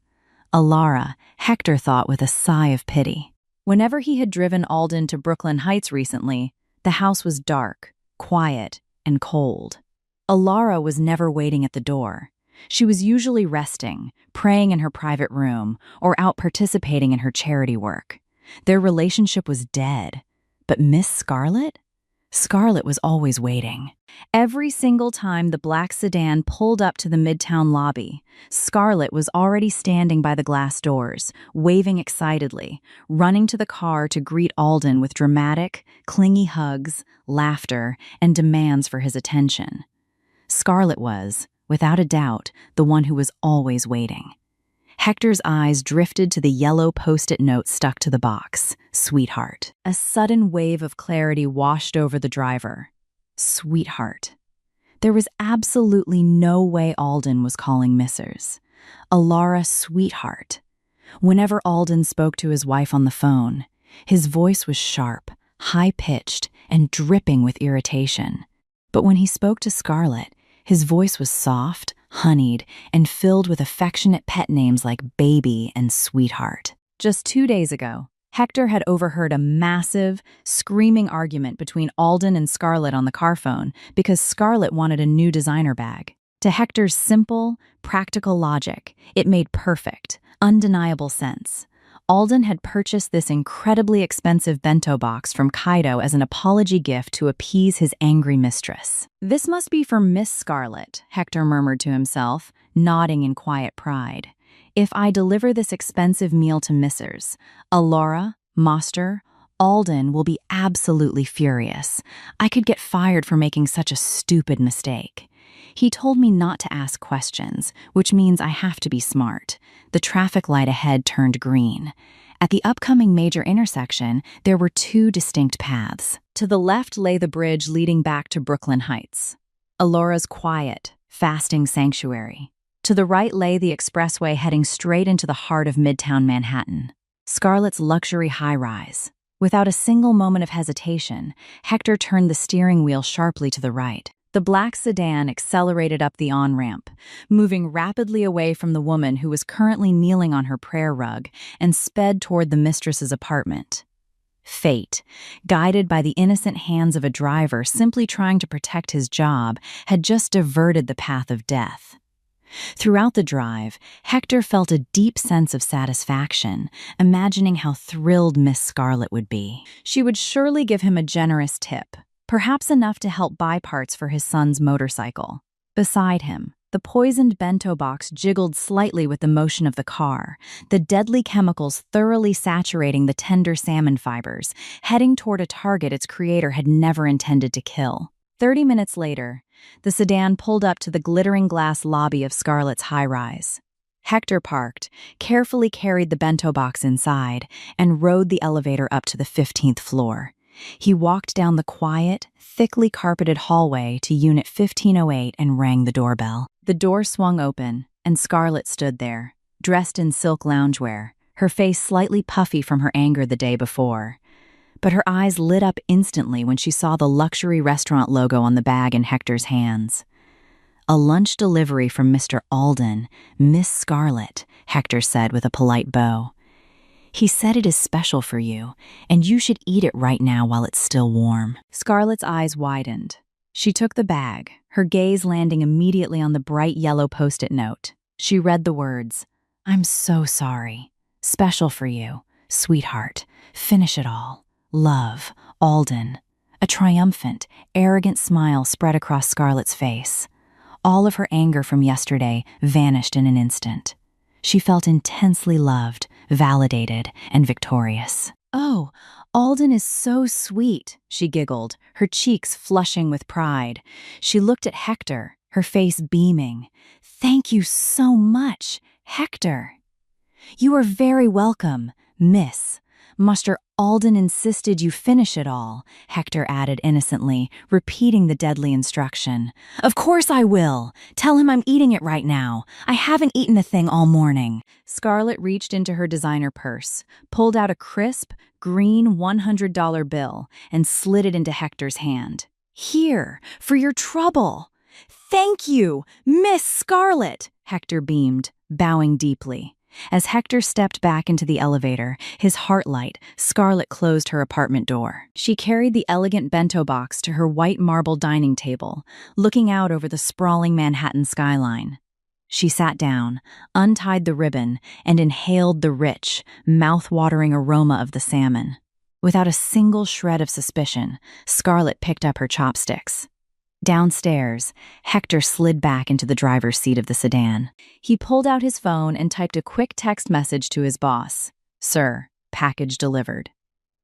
Alara, Hector thought with a sigh of pity. Whenever he had driven Alden to Brooklyn Heights recently, the house was dark, quiet, and cold. Alara was never waiting at the door. She was usually resting, praying in her private room, or out participating in her charity work. Their relationship was dead. But Miss Scarlet? Scarlet was always waiting. Every single time the black sedan pulled up to the Midtown lobby, Scarlet was already standing by the glass doors, waving excitedly, running to the car to greet Alden with dramatic, clingy hugs, laughter, and demands for his attention. Scarlet was, without a doubt, the one who was always waiting. Hector's eyes drifted to the yellow post-it note stuck to the box, Sweetheart. A sudden wave of clarity washed over the driver. Sweetheart. There was absolutely no way Alden was calling Mistress. Alara Sweetheart. Whenever Alden spoke to his wife on the phone, his voice was sharp, high-pitched, and dripping with irritation. But when he spoke to Scarlet, his voice was soft, honeyed, and filled with affectionate pet names like Baby and Sweetheart. Just 2 days ago, Hector had overheard a massive, screaming argument between Alden and Scarlet on the car phone because Scarlet wanted a new designer bag. To Hector's simple, practical logic, it made perfect, undeniable sense. Alden had purchased this incredibly expensive bento box from Kaido as an apology gift to appease his angry mistress. This must be for Miss Scarlet, Hector murmured to himself, nodding in quiet pride. If I deliver this expensive meal to Mistress, Alara, Master, Alden will be absolutely furious. I could get fired for making such a stupid mistake. He told me not to ask questions, which means I have to be smart. The traffic light ahead turned green. At the upcoming major intersection, there were 2 distinct paths. To the left lay the bridge leading back to Brooklyn Heights, Alara's quiet, fasting sanctuary. To the right lay the expressway heading straight into the heart of Midtown Manhattan, Scarlet's luxury high-rise. Without a single moment of hesitation, Hector turned the steering wheel sharply to the right. The black sedan accelerated up the on-ramp, moving rapidly away from the woman who was currently kneeling on her prayer rug, and sped toward the mistress's apartment. Fate, guided by the innocent hands of a driver simply trying to protect his job, had just diverted the path of death. Throughout the drive, Hector felt a deep sense of satisfaction, imagining how thrilled Miss Scarlet would be. She would surely give him a generous tip, perhaps enough to help buy parts for his son's motorcycle. Beside him, the poisoned bento box jiggled slightly with the motion of the car, the deadly chemicals thoroughly saturating the tender salmon fibers, heading toward a target its creator had never intended to kill. 30 minutes later, the sedan pulled up to the glittering glass lobby of Scarlet's high-rise. Hector parked, carefully carried the bento box inside, and rode the elevator up to the 15th floor. He walked down the quiet, thickly carpeted hallway to Unit 1508 and rang the doorbell. The door swung open, and Scarlet stood there, dressed in silk loungewear, her face slightly puffy from her anger the day before. But her eyes lit up instantly when she saw the luxury restaurant logo on the bag in Hector's hands. A lunch delivery from Mr. Alden, Miss Scarlet, Hector said with a polite bow. He said it is special for you, and you should eat it right now while it's still warm. Scarlet's eyes widened. She took the bag, her gaze landing immediately on the bright yellow post-it note. She read the words, I'm so sorry. Special for you, sweetheart. Finish it all. Love, Alden. A triumphant, arrogant smile spread across Scarlett's face. All of her anger from yesterday vanished in an instant. She felt intensely loved, validated, and victorious. Oh, Alden is so sweet, she giggled, her cheeks flushing with pride. She looked at Hector, her face beaming. Thank you so much, Hector. You are very welcome, Miss. Master Alden insisted you finish it all, Hector added innocently, repeating the deadly instruction. Of course I will. Tell him I'm eating it right now. I haven't eaten a thing all morning. Scarlett reached into her designer purse, pulled out a crisp, green $100 bill, and slid it into Hector's hand. Here, for your trouble. Thank you, Miss Scarlett, Hector beamed, bowing deeply. As Hector stepped back into the elevator, his heart light, Scarlett closed her apartment door. She carried the elegant bento box to her white marble dining table, looking out over the sprawling Manhattan skyline. She sat down, untied the ribbon, and inhaled the rich, mouth-watering aroma of the salmon. Without a single shred of suspicion, Scarlett picked up her chopsticks. Downstairs, Hector slid back into the driver's seat of the sedan. He pulled out his phone and typed a quick text message to his boss. Sir, package delivered.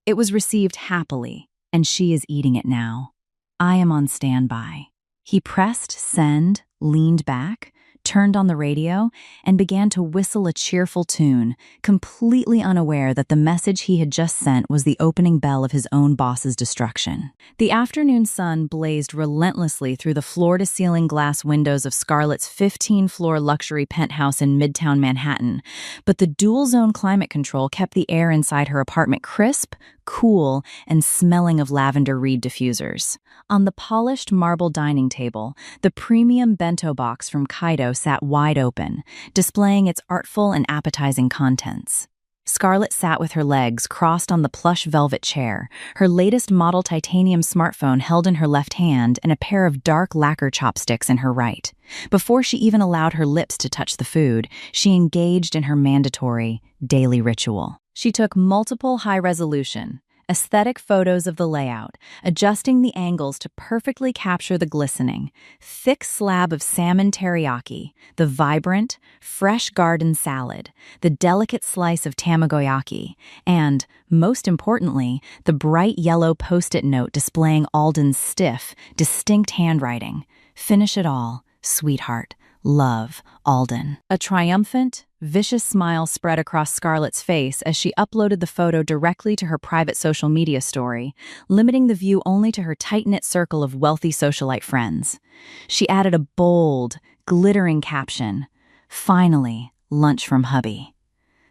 It was received happily, and she is eating it now. I am on standby. He pressed send, leaned back, turned on the radio, and began to whistle a cheerful tune, completely unaware that the message he had just sent was the opening bell of his own boss's destruction. The afternoon sun blazed relentlessly through the floor-to-ceiling glass windows of Scarlett's 15-floor luxury penthouse in Midtown Manhattan, but the dual-zone climate control kept the air inside her apartment crisp, cool, and smelling of lavender reed diffusers. On the polished marble dining table, the premium bento box from Kaido sat wide open, displaying its artful and appetizing contents. Scarlett sat with her legs crossed on the plush velvet chair, her latest model titanium smartphone held in her left hand and a pair of dark lacquer chopsticks in her right. Before she even allowed her lips to touch the food, she engaged in her mandatory daily ritual. She took multiple high-resolution, aesthetic photos of the layout, adjusting the angles to perfectly capture the glistening, thick slab of salmon teriyaki, the vibrant, fresh garden salad, the delicate slice of tamagoyaki, and, most importantly, the bright yellow post-it note displaying Alden's stiff, distinct handwriting. Finish it all, sweetheart. Love, Alden. A triumphant, vicious smile spread across Scarlett's face as she uploaded the photo directly to her private social media story, limiting the view only to her tight-knit circle of wealthy socialite friends. She added a bold, glittering caption, "Finally, lunch from hubby."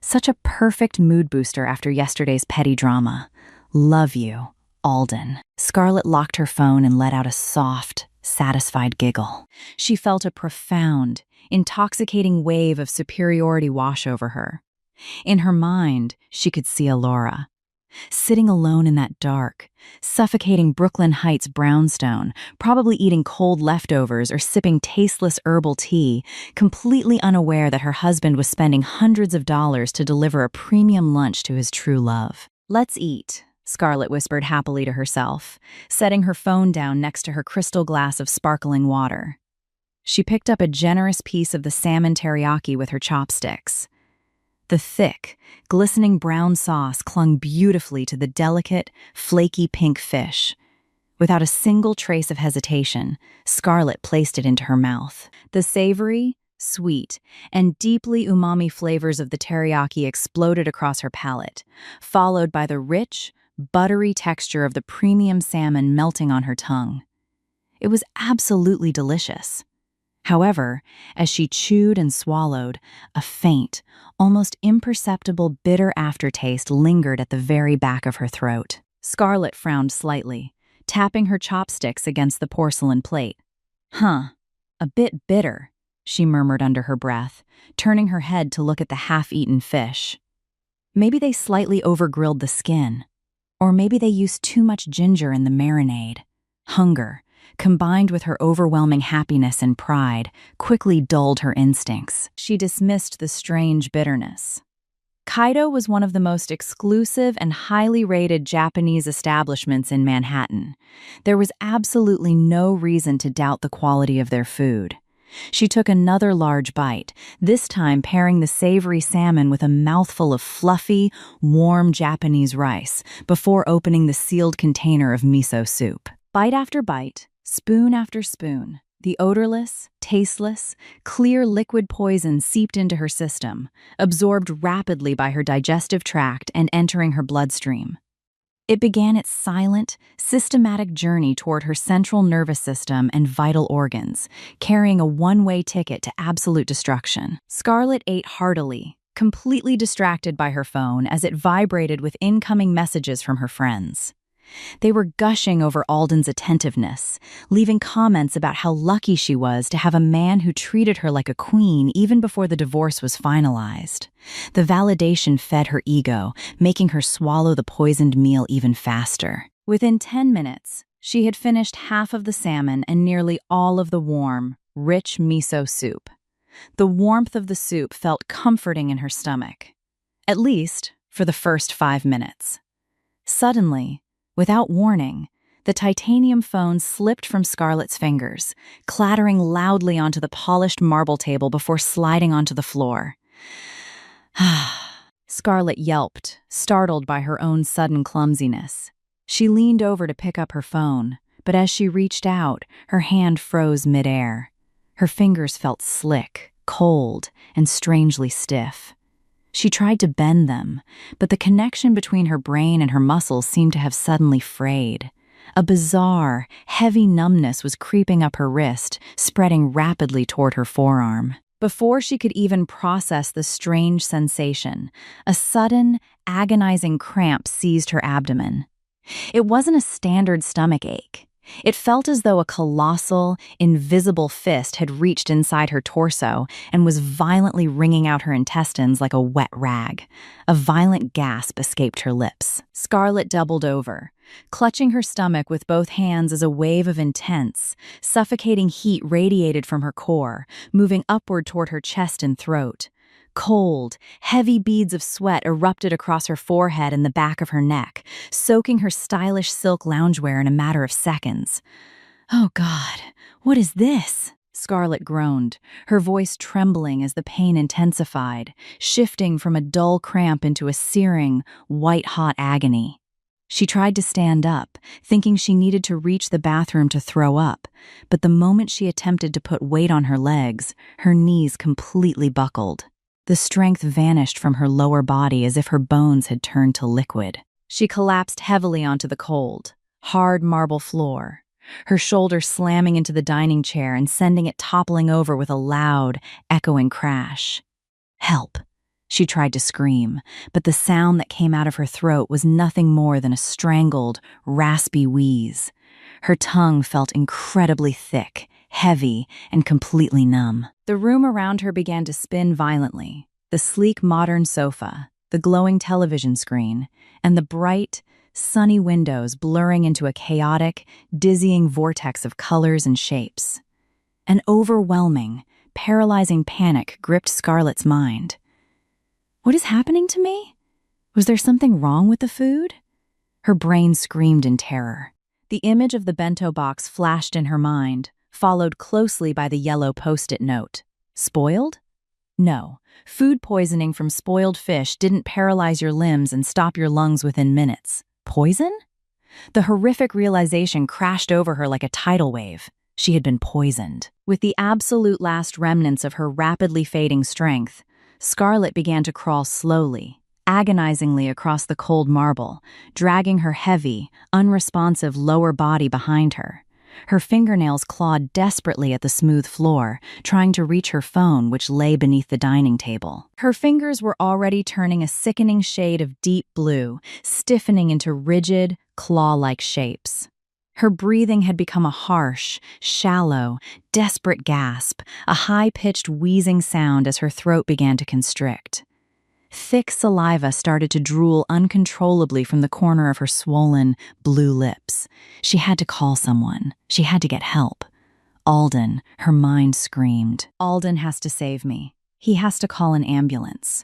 Such a perfect mood booster after yesterday's petty drama. Love you, Alden. Scarlett locked her phone and let out a soft, satisfied giggle. She felt a profound, intoxicating wave of superiority wash over her. In her mind, she could see Alora. Sitting alone in that dark, suffocating Brooklyn Heights brownstone, probably eating cold leftovers or sipping tasteless herbal tea, completely unaware that her husband was spending hundreds of dollars to deliver a premium lunch to his true love. "Let's eat," Scarlett whispered happily to herself, setting her phone down next to her crystal glass of sparkling water. She picked up a generous piece of the salmon teriyaki with her chopsticks. The thick, glistening brown sauce clung beautifully to the delicate, flaky pink fish. Without a single trace of hesitation, Scarlett placed it into her mouth. The savory, sweet, and deeply umami flavors of the teriyaki exploded across her palate, followed by the rich, buttery texture of the premium salmon melting on her tongue. It was absolutely delicious. However, as she chewed and swallowed, a faint, almost imperceptible bitter aftertaste lingered at the very back of her throat. Scarlett frowned slightly, tapping her chopsticks against the porcelain plate. "Huh, a bit bitter," she murmured under her breath, turning her head to look at the half-eaten fish. Maybe they slightly over-grilled the skin. Or maybe they used too much ginger in the marinade. Hunger, combined with her overwhelming happiness and pride, quickly dulled her instincts. She dismissed the strange bitterness. Kaido was one of the most exclusive and highly rated Japanese establishments in Manhattan. There was absolutely no reason to doubt the quality of their food. She took another large bite, this time pairing the savory salmon with a mouthful of fluffy, warm Japanese rice before opening the sealed container of miso soup. Bite after bite, spoon after spoon, the odorless, tasteless, clear liquid poison seeped into her system, absorbed rapidly by her digestive tract and entering her bloodstream. It began its silent, systematic journey toward her central nervous system and vital organs, carrying a one-way ticket to absolute destruction. Scarlet ate heartily, completely distracted by her phone as it vibrated with incoming messages from her friends. They were gushing over Alden's attentiveness, leaving comments about how lucky she was to have a man who treated her like a queen even before the divorce was finalized. The validation fed her ego, making her swallow the poisoned meal even faster. Within 10 minutes, she had finished half of the salmon and nearly all of the warm, rich miso soup. The warmth of the soup felt comforting in her stomach, at least for the first 5 minutes. Suddenly, without warning, the titanium phone slipped from Scarlet's fingers, clattering loudly onto the polished marble table before sliding onto the floor. Scarlet yelped, startled by her own sudden clumsiness. She leaned over to pick up her phone, but as she reached out, her hand froze midair. Her fingers felt slick, cold, and strangely stiff. She tried to bend them, but the connection between her brain and her muscles seemed to have suddenly frayed. A bizarre, heavy numbness was creeping up her wrist, spreading rapidly toward her forearm. Before she could even process the strange sensation, a sudden, agonizing cramp seized her abdomen. It wasn't a standard stomach ache. It felt as though a colossal, invisible fist had reached inside her torso and was violently wringing out her intestines like a wet rag. A violent gasp escaped her lips. Scarlet doubled over, clutching her stomach with both hands as a wave of intense, suffocating heat radiated from her core, moving upward toward her chest and throat. Cold, heavy beads of sweat erupted across her forehead and the back of her neck, soaking her stylish silk loungewear in a matter of seconds. "Oh God, what is this?" Scarlet groaned, her voice trembling as the pain intensified, shifting from a dull cramp into a searing, white-hot agony. She tried to stand up, thinking she needed to reach the bathroom to throw up, but the moment she attempted to put weight on her legs, her knees completely buckled. The strength vanished from her lower body as if her bones had turned to liquid. She collapsed heavily onto the cold, hard marble floor, her shoulder slamming into the dining chair and sending it toppling over with a loud, echoing crash. "Help!" She tried to scream, but the sound that came out of her throat was nothing more than a strangled, raspy wheeze. Her tongue felt incredibly thick, heavy, and completely numb. The room around her began to spin violently. The sleek modern sofa, the glowing television screen, and the bright, sunny windows blurring into a chaotic, dizzying vortex of colors and shapes. An overwhelming, paralyzing panic gripped Scarlet's mind. What is happening to me? Was there something wrong with the food? Her brain screamed in terror. The image of the bento box flashed in her mind, followed closely by the yellow post-it note. Spoiled? No, food poisoning from spoiled fish didn't paralyze your limbs and stop your lungs within minutes. Poison? The horrific realization crashed over her like a tidal wave. She had been poisoned. With the absolute last remnants of her rapidly fading strength, Scarlet began to crawl slowly, agonizingly across the cold marble, dragging her heavy, unresponsive lower body behind her. Her fingernails clawed desperately at the smooth floor, trying to reach her phone, which lay beneath the dining table. Her fingers were already turning a sickening shade of deep blue, stiffening into rigid, claw-like shapes. Her breathing had become a harsh, shallow, desperate gasp, a high-pitched wheezing sound as her throat began to constrict. Thick saliva started to drool uncontrollably from the corner of her swollen, blue lips. She had to call someone. She had to get help. Alden, her mind screamed. Alden has to save me. He has to call an ambulance.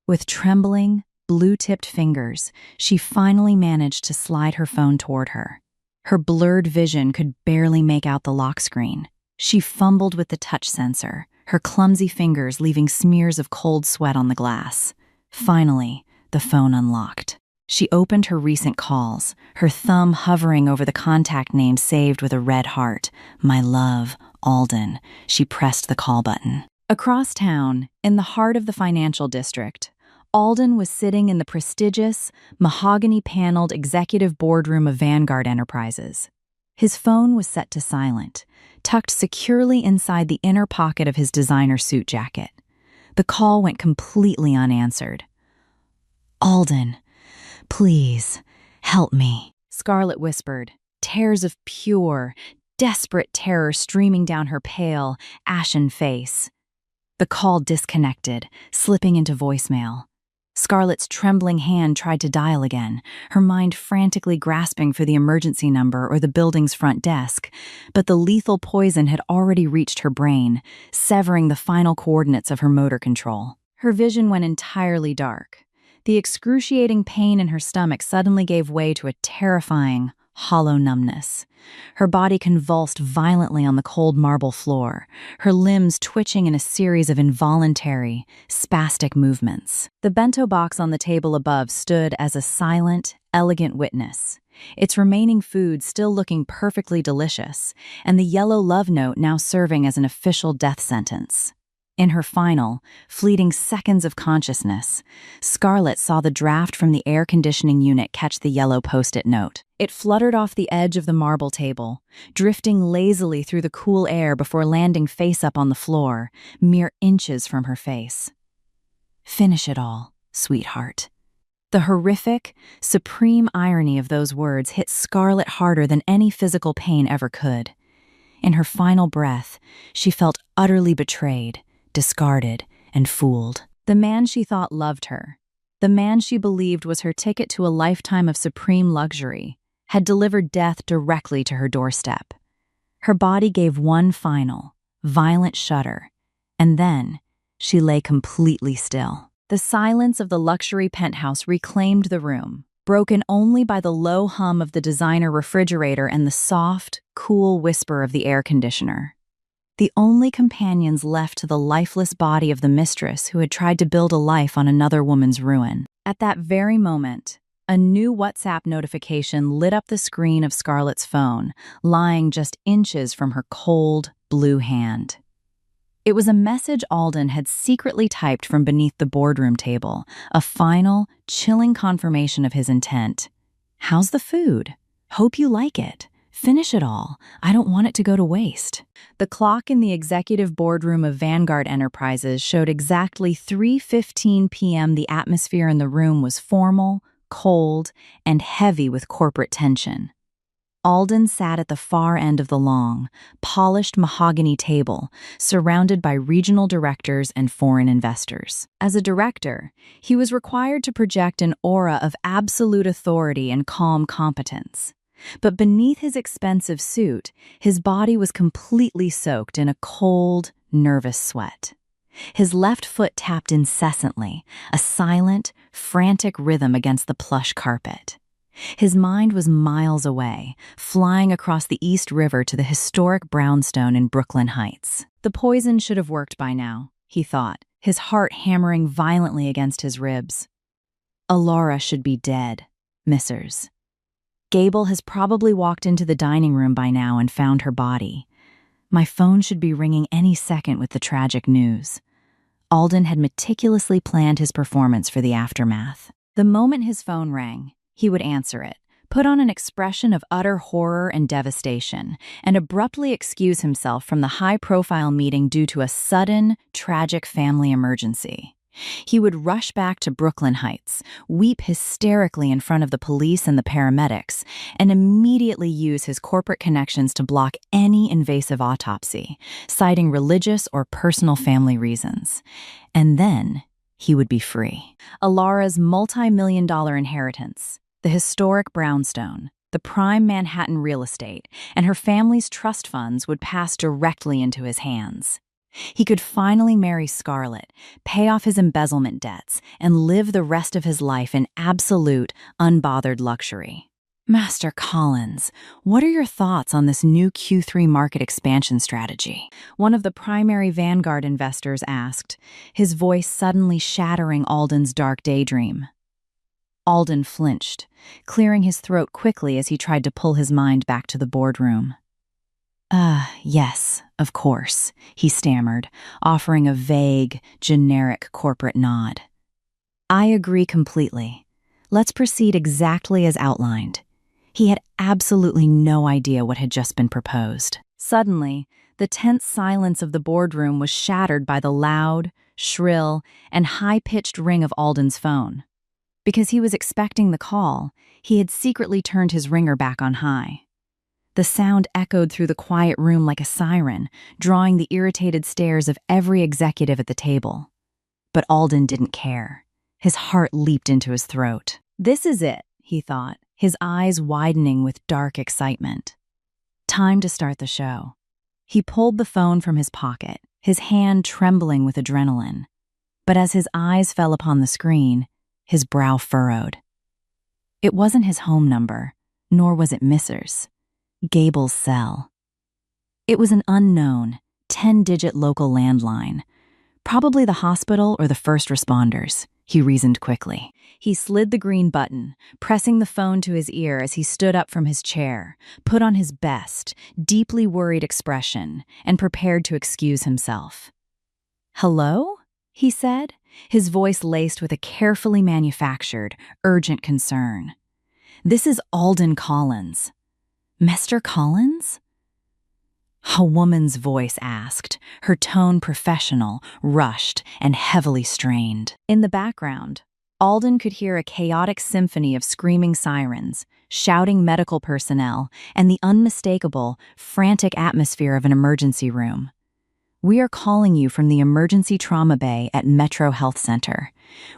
With trembling, blue-tipped fingers, she finally managed to slide her phone toward her. Her blurred vision could barely make out the lock screen. She fumbled with the touch sensor, her clumsy fingers leaving smears of cold sweat on the glass. Finally, the phone unlocked. She opened her recent calls, her thumb hovering over the contact name saved with a red heart. My love, Alden. She pressed the call button. Across town, in the heart of the financial district, Alden was sitting in the prestigious, mahogany-paneled executive boardroom of Vanguard Enterprises. His phone was set to silent, tucked securely inside the inner pocket of his designer suit jacket. The call went completely unanswered. Alden, please, help me, Scarlett whispered, tears of pure, desperate terror streaming down her pale, ashen face. The call disconnected, slipping into voicemail. Scarlett's trembling hand tried to dial again, her mind frantically grasping for the emergency number or the building's front desk, but the lethal poison had already reached her brain, severing the final coordinates of her motor control. Her vision went entirely dark. The excruciating pain in her stomach suddenly gave way to a terrifying, hollow numbness. Her body convulsed violently on the cold marble floor, her limbs twitching in a series of involuntary, spastic movements. The bento box on the table above stood as a silent, elegant witness, its remaining food still looking perfectly delicious, and the yellow love note now serving as an official death sentence. In her final, fleeting seconds of consciousness, Scarlett saw the draft from the air conditioning unit catch the yellow post-it note. It fluttered off the edge of the marble table, drifting lazily through the cool air before landing face up on the floor, mere inches from her face. Finish it all, sweetheart. The horrific, supreme irony of those words hit Scarlett harder than any physical pain ever could. In her final breath, she felt utterly betrayed, discarded, and fooled. The man she thought loved her, the man she believed was her ticket to a lifetime of supreme luxury, had delivered death directly to her doorstep. Her body gave one final, violent shudder, and then she lay completely still. The silence of the luxury penthouse reclaimed the room, broken only by the low hum of the designer refrigerator and the soft, cool whisper of the air conditioner. The only companions left to the lifeless body of the mistress who had tried to build a life on another woman's ruin. At that very moment, a new WhatsApp notification lit up the screen of Scarlett's phone, lying just inches from her cold, blue hand. It was a message Alden had secretly typed from beneath the boardroom table, a final, chilling confirmation of his intent. How's the food? Hope you like it. Finish it all. I don't want it to go to waste. The clock in the executive boardroom of Vanguard Enterprises showed exactly 3:15 p.m. The atmosphere in the room was formal, cold, and heavy with corporate tension. Alden sat at the far end of the long, polished mahogany table, surrounded by regional directors and foreign investors. As a director, he was required to project an aura of absolute authority and calm competence. But beneath his expensive suit, his body was completely soaked in a cold, nervous sweat. His left foot tapped incessantly, a silent, frantic rhythm against the plush carpet. His mind was miles away, flying across the East River to the historic brownstone in Brooklyn Heights. The poison should have worked by now, he thought, his heart hammering violently against his ribs. Alara should be dead, Mrs. Gable has probably walked into the dining room by now and found her body. My phone should be ringing any second with the tragic news. Alden had meticulously planned his performance for the aftermath. The moment his phone rang, he would answer it, put on an expression of utter horror and devastation, and abruptly excuse himself from the high-profile meeting due to a sudden, tragic family emergency. He would rush back to Brooklyn Heights, weep hysterically in front of the police and the paramedics, and immediately use his corporate connections to block any invasive autopsy, citing religious or personal family reasons. And then he would be free. Alara's multi-million-dollar inheritance, the historic brownstone, the prime Manhattan real estate, and her family's trust funds would pass directly into his hands. He could finally marry Scarlett, pay off his embezzlement debts, and live the rest of his life in absolute, unbothered luxury. Master Collins, what are your thoughts on this new Q3 market expansion strategy? One of the primary Vanguard investors asked, his voice suddenly shattering Alden's dark daydream. Alden flinched, clearing his throat quickly as he tried to pull his mind back to the boardroom. Yes, of course, he stammered, offering a vague, generic corporate nod. I agree completely. Let's proceed exactly as outlined. He had absolutely no idea what had just been proposed. Suddenly, the tense silence of the boardroom was shattered by the loud, shrill, and high-pitched ring of Alden's phone. Because he was expecting the call, he had secretly turned his ringer back on high. The sound echoed through the quiet room like a siren, drawing the irritated stares of every executive at the table. But Alden didn't care. His heart leaped into his throat. This is it, he thought, his eyes widening with dark excitement. Time to start the show. He pulled the phone from his pocket, his hand trembling with adrenaline. But as his eyes fell upon the screen, his brow furrowed. It wasn't his home number, nor was it Mistress. Gable's cell. It was an unknown, 10-digit local landline. Probably the hospital or the first responders, he reasoned quickly. He slid the green button, pressing the phone to his ear as he stood up from his chair, put on his best, deeply worried expression, and prepared to excuse himself. "Hello?" he said, his voice laced with a carefully manufactured, urgent concern. "This is Alden Collins." "Mr. Collins?" A woman's voice asked, her tone professional, rushed, and heavily strained. In the background, Alden could hear a chaotic symphony of screaming sirens, shouting medical personnel, and the unmistakable, frantic atmosphere of an emergency room. "We are calling you from the emergency trauma bay at Metro Health Center.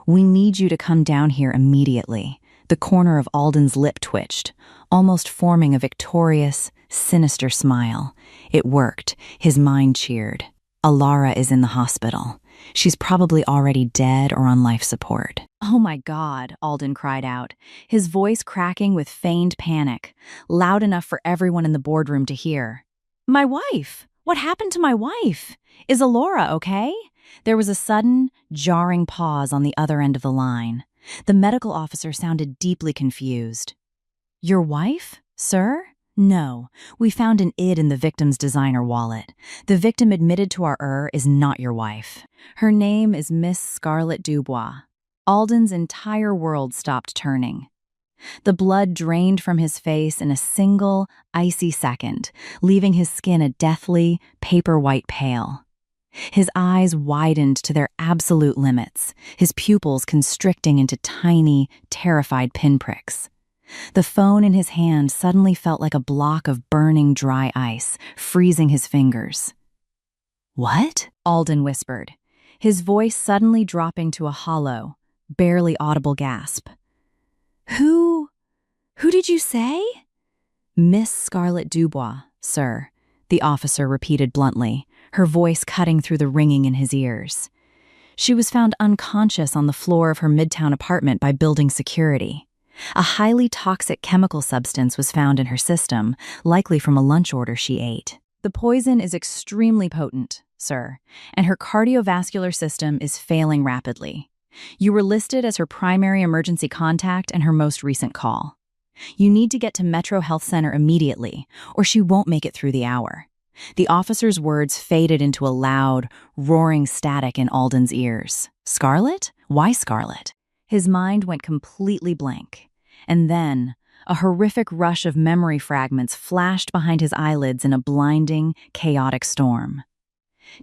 We need you to come down here immediately." The corner of Alden's lip twitched, almost forming a victorious, sinister smile. It worked. His mind cheered. Alara is in the hospital. She's probably already dead or on life support. "Oh my God," Alden cried out, his voice cracking with feigned panic, loud enough for everyone in the boardroom to hear. "My wife! What happened to my wife? Is Alara okay?" There was a sudden, jarring pause on the other end of the line. The medical officer sounded deeply confused. "Your wife, sir? No, we found an id in the victim's designer wallet. The victim admitted to our is not your wife. Her name is Miss Scarlett Dubois." Alden's entire world stopped turning. The blood drained from his face in a single, icy second, leaving his skin a deathly, paper-white pale. His eyes widened to their absolute limits, his pupils constricting into tiny, terrified pinpricks. The phone in his hand suddenly felt like a block of burning dry ice, freezing his fingers. "What?" Alden whispered, his voice suddenly dropping to a hollow, barely audible gasp. Who did you say?" "Miss Scarlett Dubois, sir," the officer repeated bluntly, her voice cutting through the ringing in his ears. She was found unconscious on the floor of her Midtown apartment by building security. A highly toxic chemical substance was found in her system, likely from a lunch order she ate. "The poison is extremely potent, sir, and her cardiovascular system is failing rapidly. You were listed as her primary emergency contact and her most recent call. You need to get to Metro Health Center immediately, or she won't make it through the hour." The officer's words faded into a loud, roaring static in Alden's ears. Scarlett? Why Scarlett? His mind went completely blank. And then, a horrific rush of memory fragments flashed behind his eyelids in a blinding, chaotic storm.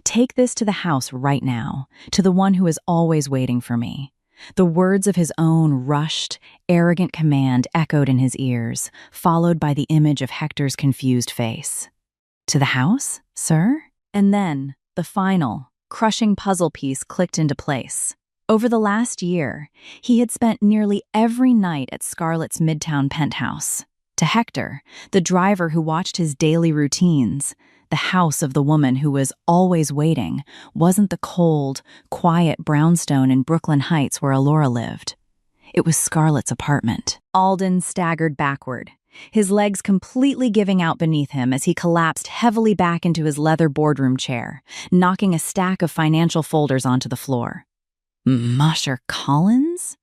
"Take this to the house right now, to the one who is always waiting for me." The words of his own rushed, arrogant command echoed in his ears, followed by the image of Hector's confused face. "To the house, sir?" And then, the final, crushing puzzle piece clicked into place. Over the last year, he had spent nearly every night at Scarlett's Midtown penthouse. To Hector, the driver who watched his daily routines, the house of the woman who was always waiting wasn't the cold, quiet brownstone in Brooklyn Heights where Alora lived. It was Scarlett's apartment. Alden staggered backward, his legs completely giving out beneath him as he collapsed heavily back into his leather boardroom chair, knocking a stack of financial folders onto the floor. "Musher Collins?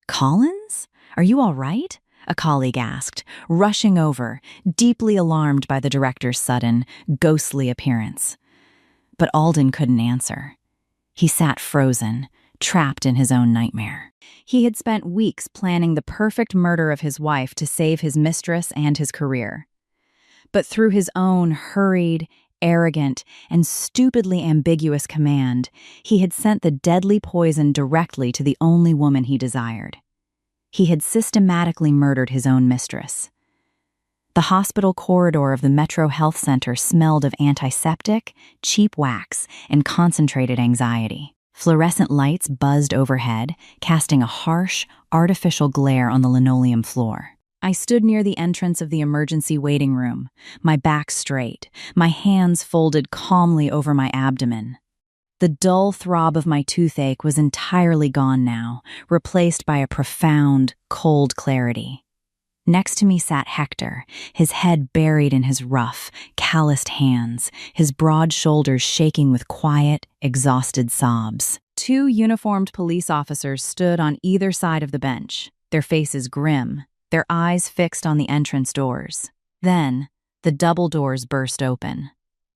Collins? Are you all right?" a colleague asked, rushing over, deeply alarmed by the director's sudden, ghostly appearance. But Alden couldn't answer. He sat frozen, trapped in his own nightmare. He had spent weeks planning the perfect murder of his wife to save his mistress and his career. But through his own hurried, arrogant, and stupidly ambiguous command, he had sent the deadly poison directly to the only woman he desired. He had systematically murdered his own mistress. The hospital corridor of the Metro Health Center smelled of antiseptic, cheap wax, and concentrated anxiety. Fluorescent lights buzzed overhead, casting a harsh, artificial glare on the linoleum floor. I stood near the entrance of the emergency waiting room, my back straight, my hands folded calmly over my abdomen. The dull throb of my toothache was entirely gone now, replaced by a profound, cold clarity. Next to me sat Hector, his head buried in his rough, calloused hands, his broad shoulders shaking with quiet, exhausted sobs. Two uniformed police officers stood on either side of the bench, their faces grim, their eyes fixed on the entrance doors. Then, the double doors burst open.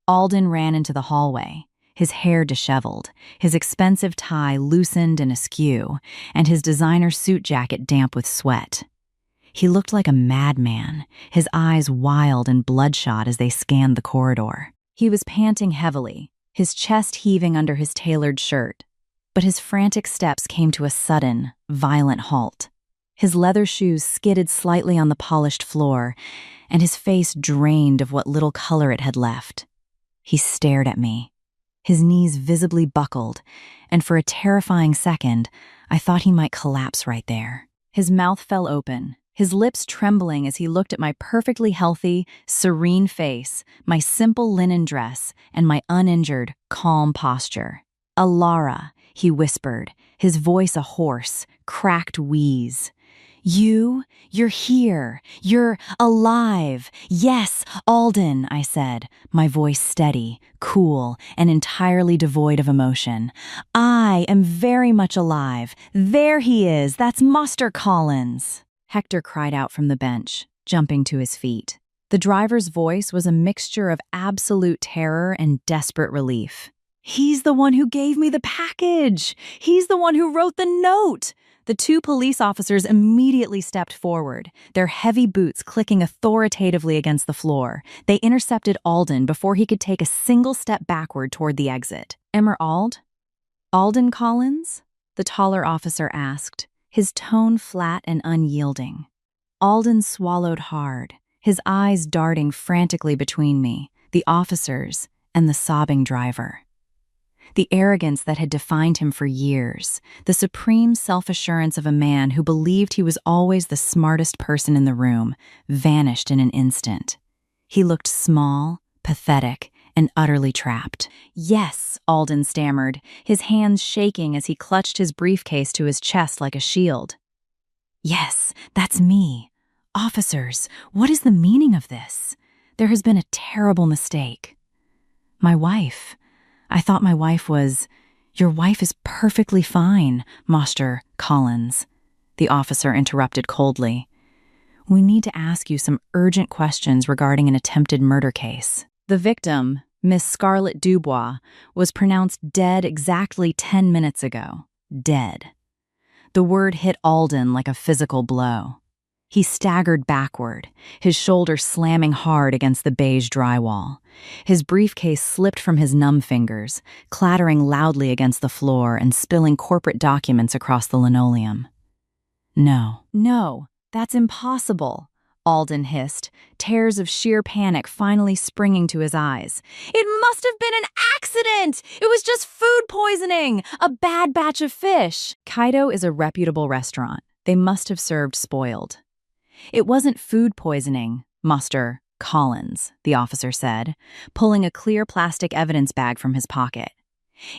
Alden ran into the hallway, his hair disheveled, his expensive tie loosened and askew, and his designer suit jacket damp with sweat. He looked like a madman, his eyes wild and bloodshot as they scanned the corridor. He was panting heavily, his chest heaving under his tailored shirt. But his frantic steps came to a sudden, violent halt. His leather shoes skidded slightly on the polished floor, and his face drained of what little color it had left. He stared at me. His knees visibly buckled, and for a terrifying second, I thought he might collapse right there. His mouth fell open, his lips trembling as he looked at my perfectly healthy, serene face, my simple linen dress, and my uninjured, calm posture. "Alara," he whispered, his voice a hoarse, cracked wheeze. You're here. You're alive. Yes, Alden," I said, my voice steady, cool, and entirely devoid of emotion. "I am very much alive. There he is. That's Master Collins." Hector cried out from the bench, jumping to his feet. The driver's voice was a mixture of absolute terror and desperate relief. "He's the one who gave me the package. He's the one who wrote the note." The two police officers immediately stepped forward, their heavy boots clicking authoritatively against the floor. They intercepted Alden before he could take a single step backward toward the exit. "Emerald? Alden Collins?" the taller officer asked, his tone flat and unyielding. Alden swallowed hard, his eyes darting frantically between me, the officers, and the sobbing driver. The arrogance that had defined him for years, the supreme self-assurance of a man who believed he was always the smartest person in the room, vanished in an instant. He looked small, pathetic, and utterly trapped. "Yes," Alden stammered, his hands shaking as he clutched his briefcase to his chest like a shield. "Yes, that's me. Officers, what is the meaning of this? There has been a terrible mistake. My wife. I thought my wife was—" "Your wife is perfectly fine, Master Collins," the officer interrupted coldly. "We need to ask you some urgent questions regarding an attempted murder case." The victim, Miss Scarlett Dubois, was pronounced dead exactly 10 minutes ago. Dead. The word hit Alden like a physical blow. He staggered backward, his shoulder slamming hard against the beige drywall. His briefcase slipped from his numb fingers, clattering loudly against the floor and spilling corporate documents across the linoleum. No, that's impossible," Alden hissed, tears of sheer panic finally springing to his eyes. "It must have been an accident! It was just food poisoning! A bad batch of fish!" Kaido is a reputable restaurant. They must have served spoiled. "It wasn't food poisoning, Muster Collins," the officer said, pulling a clear plastic evidence bag from his pocket.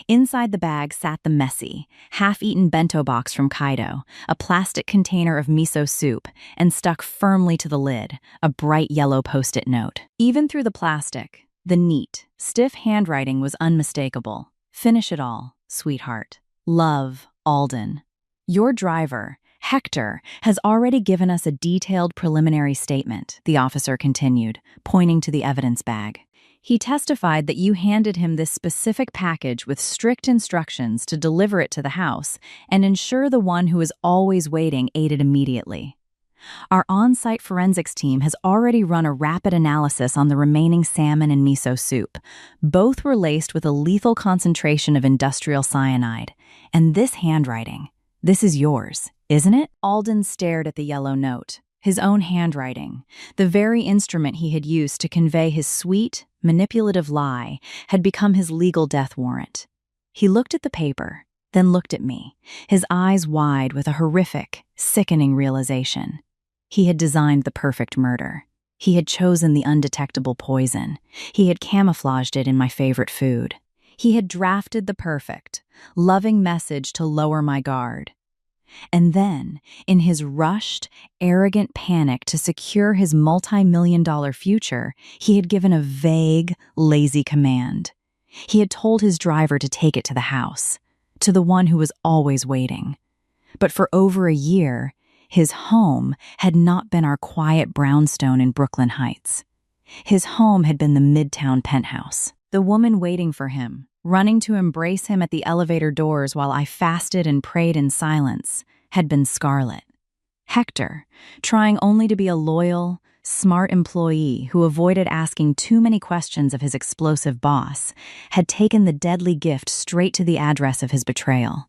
Inside the bag sat the messy, half-eaten bento box from Kaido, a plastic container of miso soup, and stuck firmly to the lid, a bright yellow post-it note. Even through the plastic, the neat, stiff handwriting was unmistakable. "Finish it all, sweetheart. Love, Alden. Your driver, Hector, has already given us a detailed preliminary statement," the officer continued, pointing to the evidence bag. "He testified that you handed him this specific package with strict instructions to deliver it to the house and ensure the one who is always waiting ate it immediately. Our on-site forensics team has already run a rapid analysis on the remaining salmon and miso soup. Both were laced with a lethal concentration of industrial cyanide. And this handwriting, this is yours, isn't it?" Alden stared at the yellow note. His own handwriting, the very instrument he had used to convey his sweet, manipulative lie, had become his legal death warrant. He looked at the paper, then looked at me, his eyes wide with a horrific, sickening realization. He had designed the perfect murder. He had chosen the undetectable poison. He had camouflaged it in my favorite food. He had drafted the perfect, loving message to lower my guard. And then, in his rushed, arrogant panic to secure his multi-million-dollar future, he had given a vague, lazy command. He had told his driver to take it to the house, to the one who was always waiting. But for over a year, his home had not been our quiet brownstone in Brooklyn Heights. His home had been the Midtown penthouse. The woman waiting for him, running to embrace him at the elevator doors while I fasted and prayed in silence, had been Scarlett. Hector, trying only to be a loyal, smart employee who avoided asking too many questions of his explosive boss, had taken the deadly gift straight to the address of his betrayal.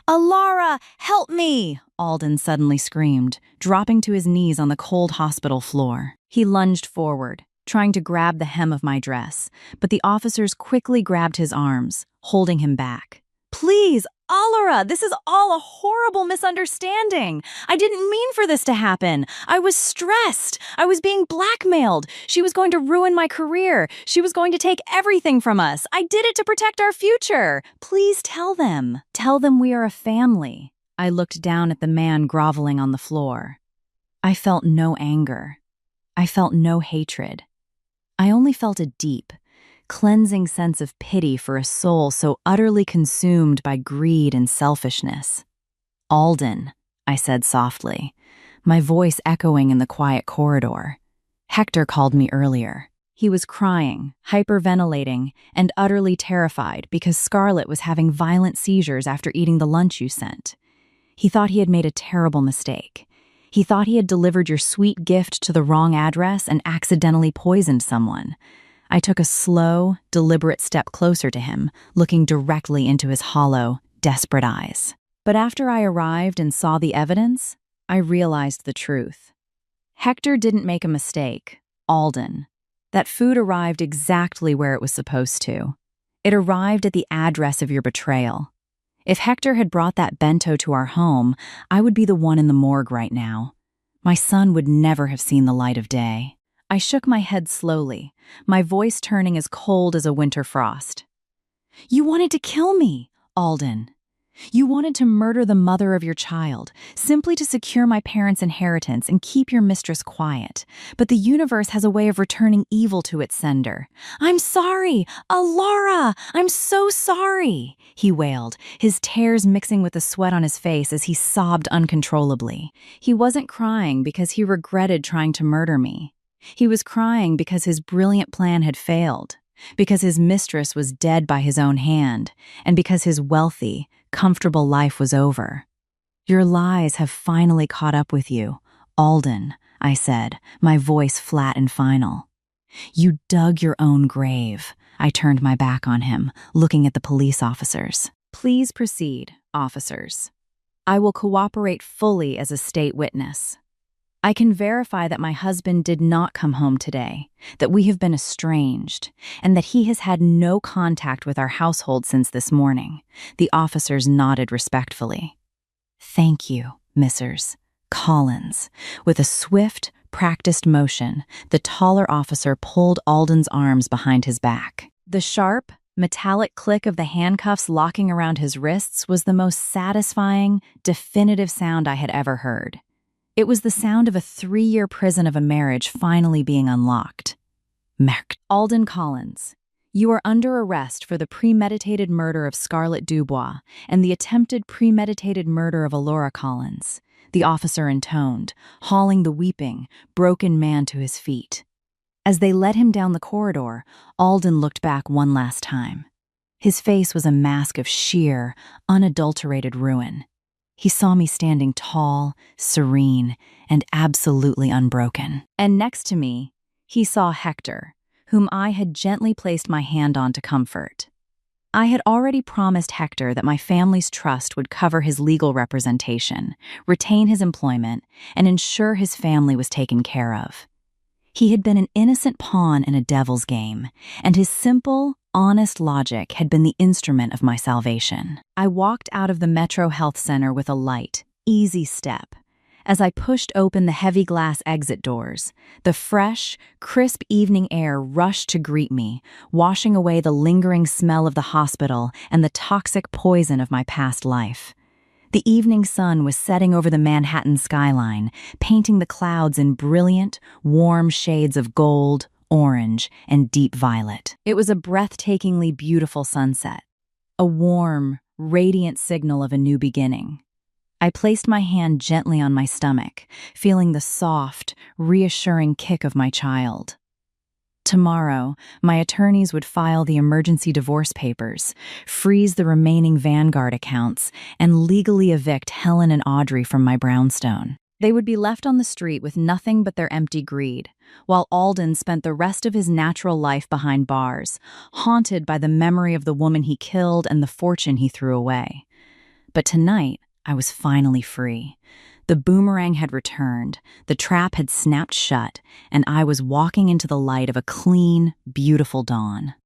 "Alara, help me!" Alden suddenly screamed, dropping to his knees on the cold hospital floor. He lunged forward, trying to grab the hem of my dress, but the officers quickly grabbed his arms, holding him back. "Please, Alara, this is all a horrible misunderstanding. I didn't mean for this to happen. I was stressed. I was being blackmailed. She was going to ruin my career. She was going to take everything from us. I did it to protect our future. Please tell them. Tell them we are a family." I looked down at the man groveling on the floor. I felt no anger. I felt no hatred. I only felt a deep, cleansing sense of pity for a soul so utterly consumed by greed and selfishness. "Alden," I said softly, my voice echoing in the quiet corridor. "Hector called me earlier. He was crying, hyperventilating, and utterly terrified because Scarlett was having violent seizures after eating the lunch you sent. He thought he had made a terrible mistake. He thought he had delivered your sweet gift to the wrong address and accidentally poisoned someone." I took a slow, deliberate step closer to him, looking directly into his hollow, desperate eyes. But after I arrived and saw the evidence, I realized the truth. Hector didn't make a mistake, Alden. That food arrived exactly where it was supposed to. It arrived at the address of your betrayal. If Hector had brought that bento to our home, I would be the one in the morgue right now. My son would never have seen the light of day. I shook my head slowly, my voice turning as cold as a winter frost. "You wanted to kill me, Alden. You wanted to murder the mother of your child, simply to secure my parents' inheritance and keep your mistress quiet. But the universe has a way of returning evil to its sender. I'm sorry, Alara, I'm so sorry," he wailed, his tears mixing with the sweat on his face as he sobbed uncontrollably. He wasn't crying because he regretted trying to murder me. He was crying because his brilliant plan had failed, because his mistress was dead by his own hand, and because his wealthy, comfortable life was over. "Your lies have finally caught up with you, Alden," I said, my voice flat and final. "You dug your own grave." I turned my back on him, looking at the police officers. "Please proceed, officers. I will cooperate fully as a state witness." I can verify that my husband did not come home today, that we have been estranged, and that he has had no contact with our household since this morning." The officers nodded respectfully. "Thank you, Mrs. Collins." With a swift, practiced motion, the taller officer pulled Alden's arms behind his back. The sharp, metallic click of the handcuffs locking around his wrists was the most satisfying, definitive sound I had ever heard. It was the sound of a 3-year prison of a marriage finally being unlocked. Merc. "Alden Collins, you are under arrest for the premeditated murder of Scarlett Dubois and the attempted premeditated murder of Alora Collins," the officer intoned, hauling the weeping, broken man to his feet. As they led him down the corridor, Alden looked back one last time. His face was a mask of sheer, unadulterated ruin. He saw me standing tall, serene, and absolutely unbroken. And next to me, he saw Hector, whom I had gently placed my hand on to comfort. I had already promised Hector that my family's trust would cover his legal representation, retain his employment, and ensure his family was taken care of. He had been an innocent pawn in a devil's game, and his simple, honest logic had been the instrument of my salvation. I walked out of the Metro Health Center with a light, easy step. As I pushed open the heavy glass exit doors, the fresh, crisp evening air rushed to greet me, washing away the lingering smell of the hospital and the toxic poison of my past life. The evening sun was setting over the Manhattan skyline, painting the clouds in brilliant, warm shades of gold, orange, and deep violet. It was a breathtakingly beautiful sunset, a warm, radiant signal of a new beginning. I placed my hand gently on my stomach, feeling the soft, reassuring kick of my child. Tomorrow, my attorneys would file the emergency divorce papers, freeze the remaining Vanguard accounts, and legally evict Helen and Audrey from my brownstone. They would be left on the street with nothing but their empty greed, while Alden spent the rest of his natural life behind bars, haunted by the memory of the woman he killed and the fortune he threw away. But tonight, I was finally free. The boomerang had returned, the trap had snapped shut, and I was walking into the light of a clean, beautiful dawn.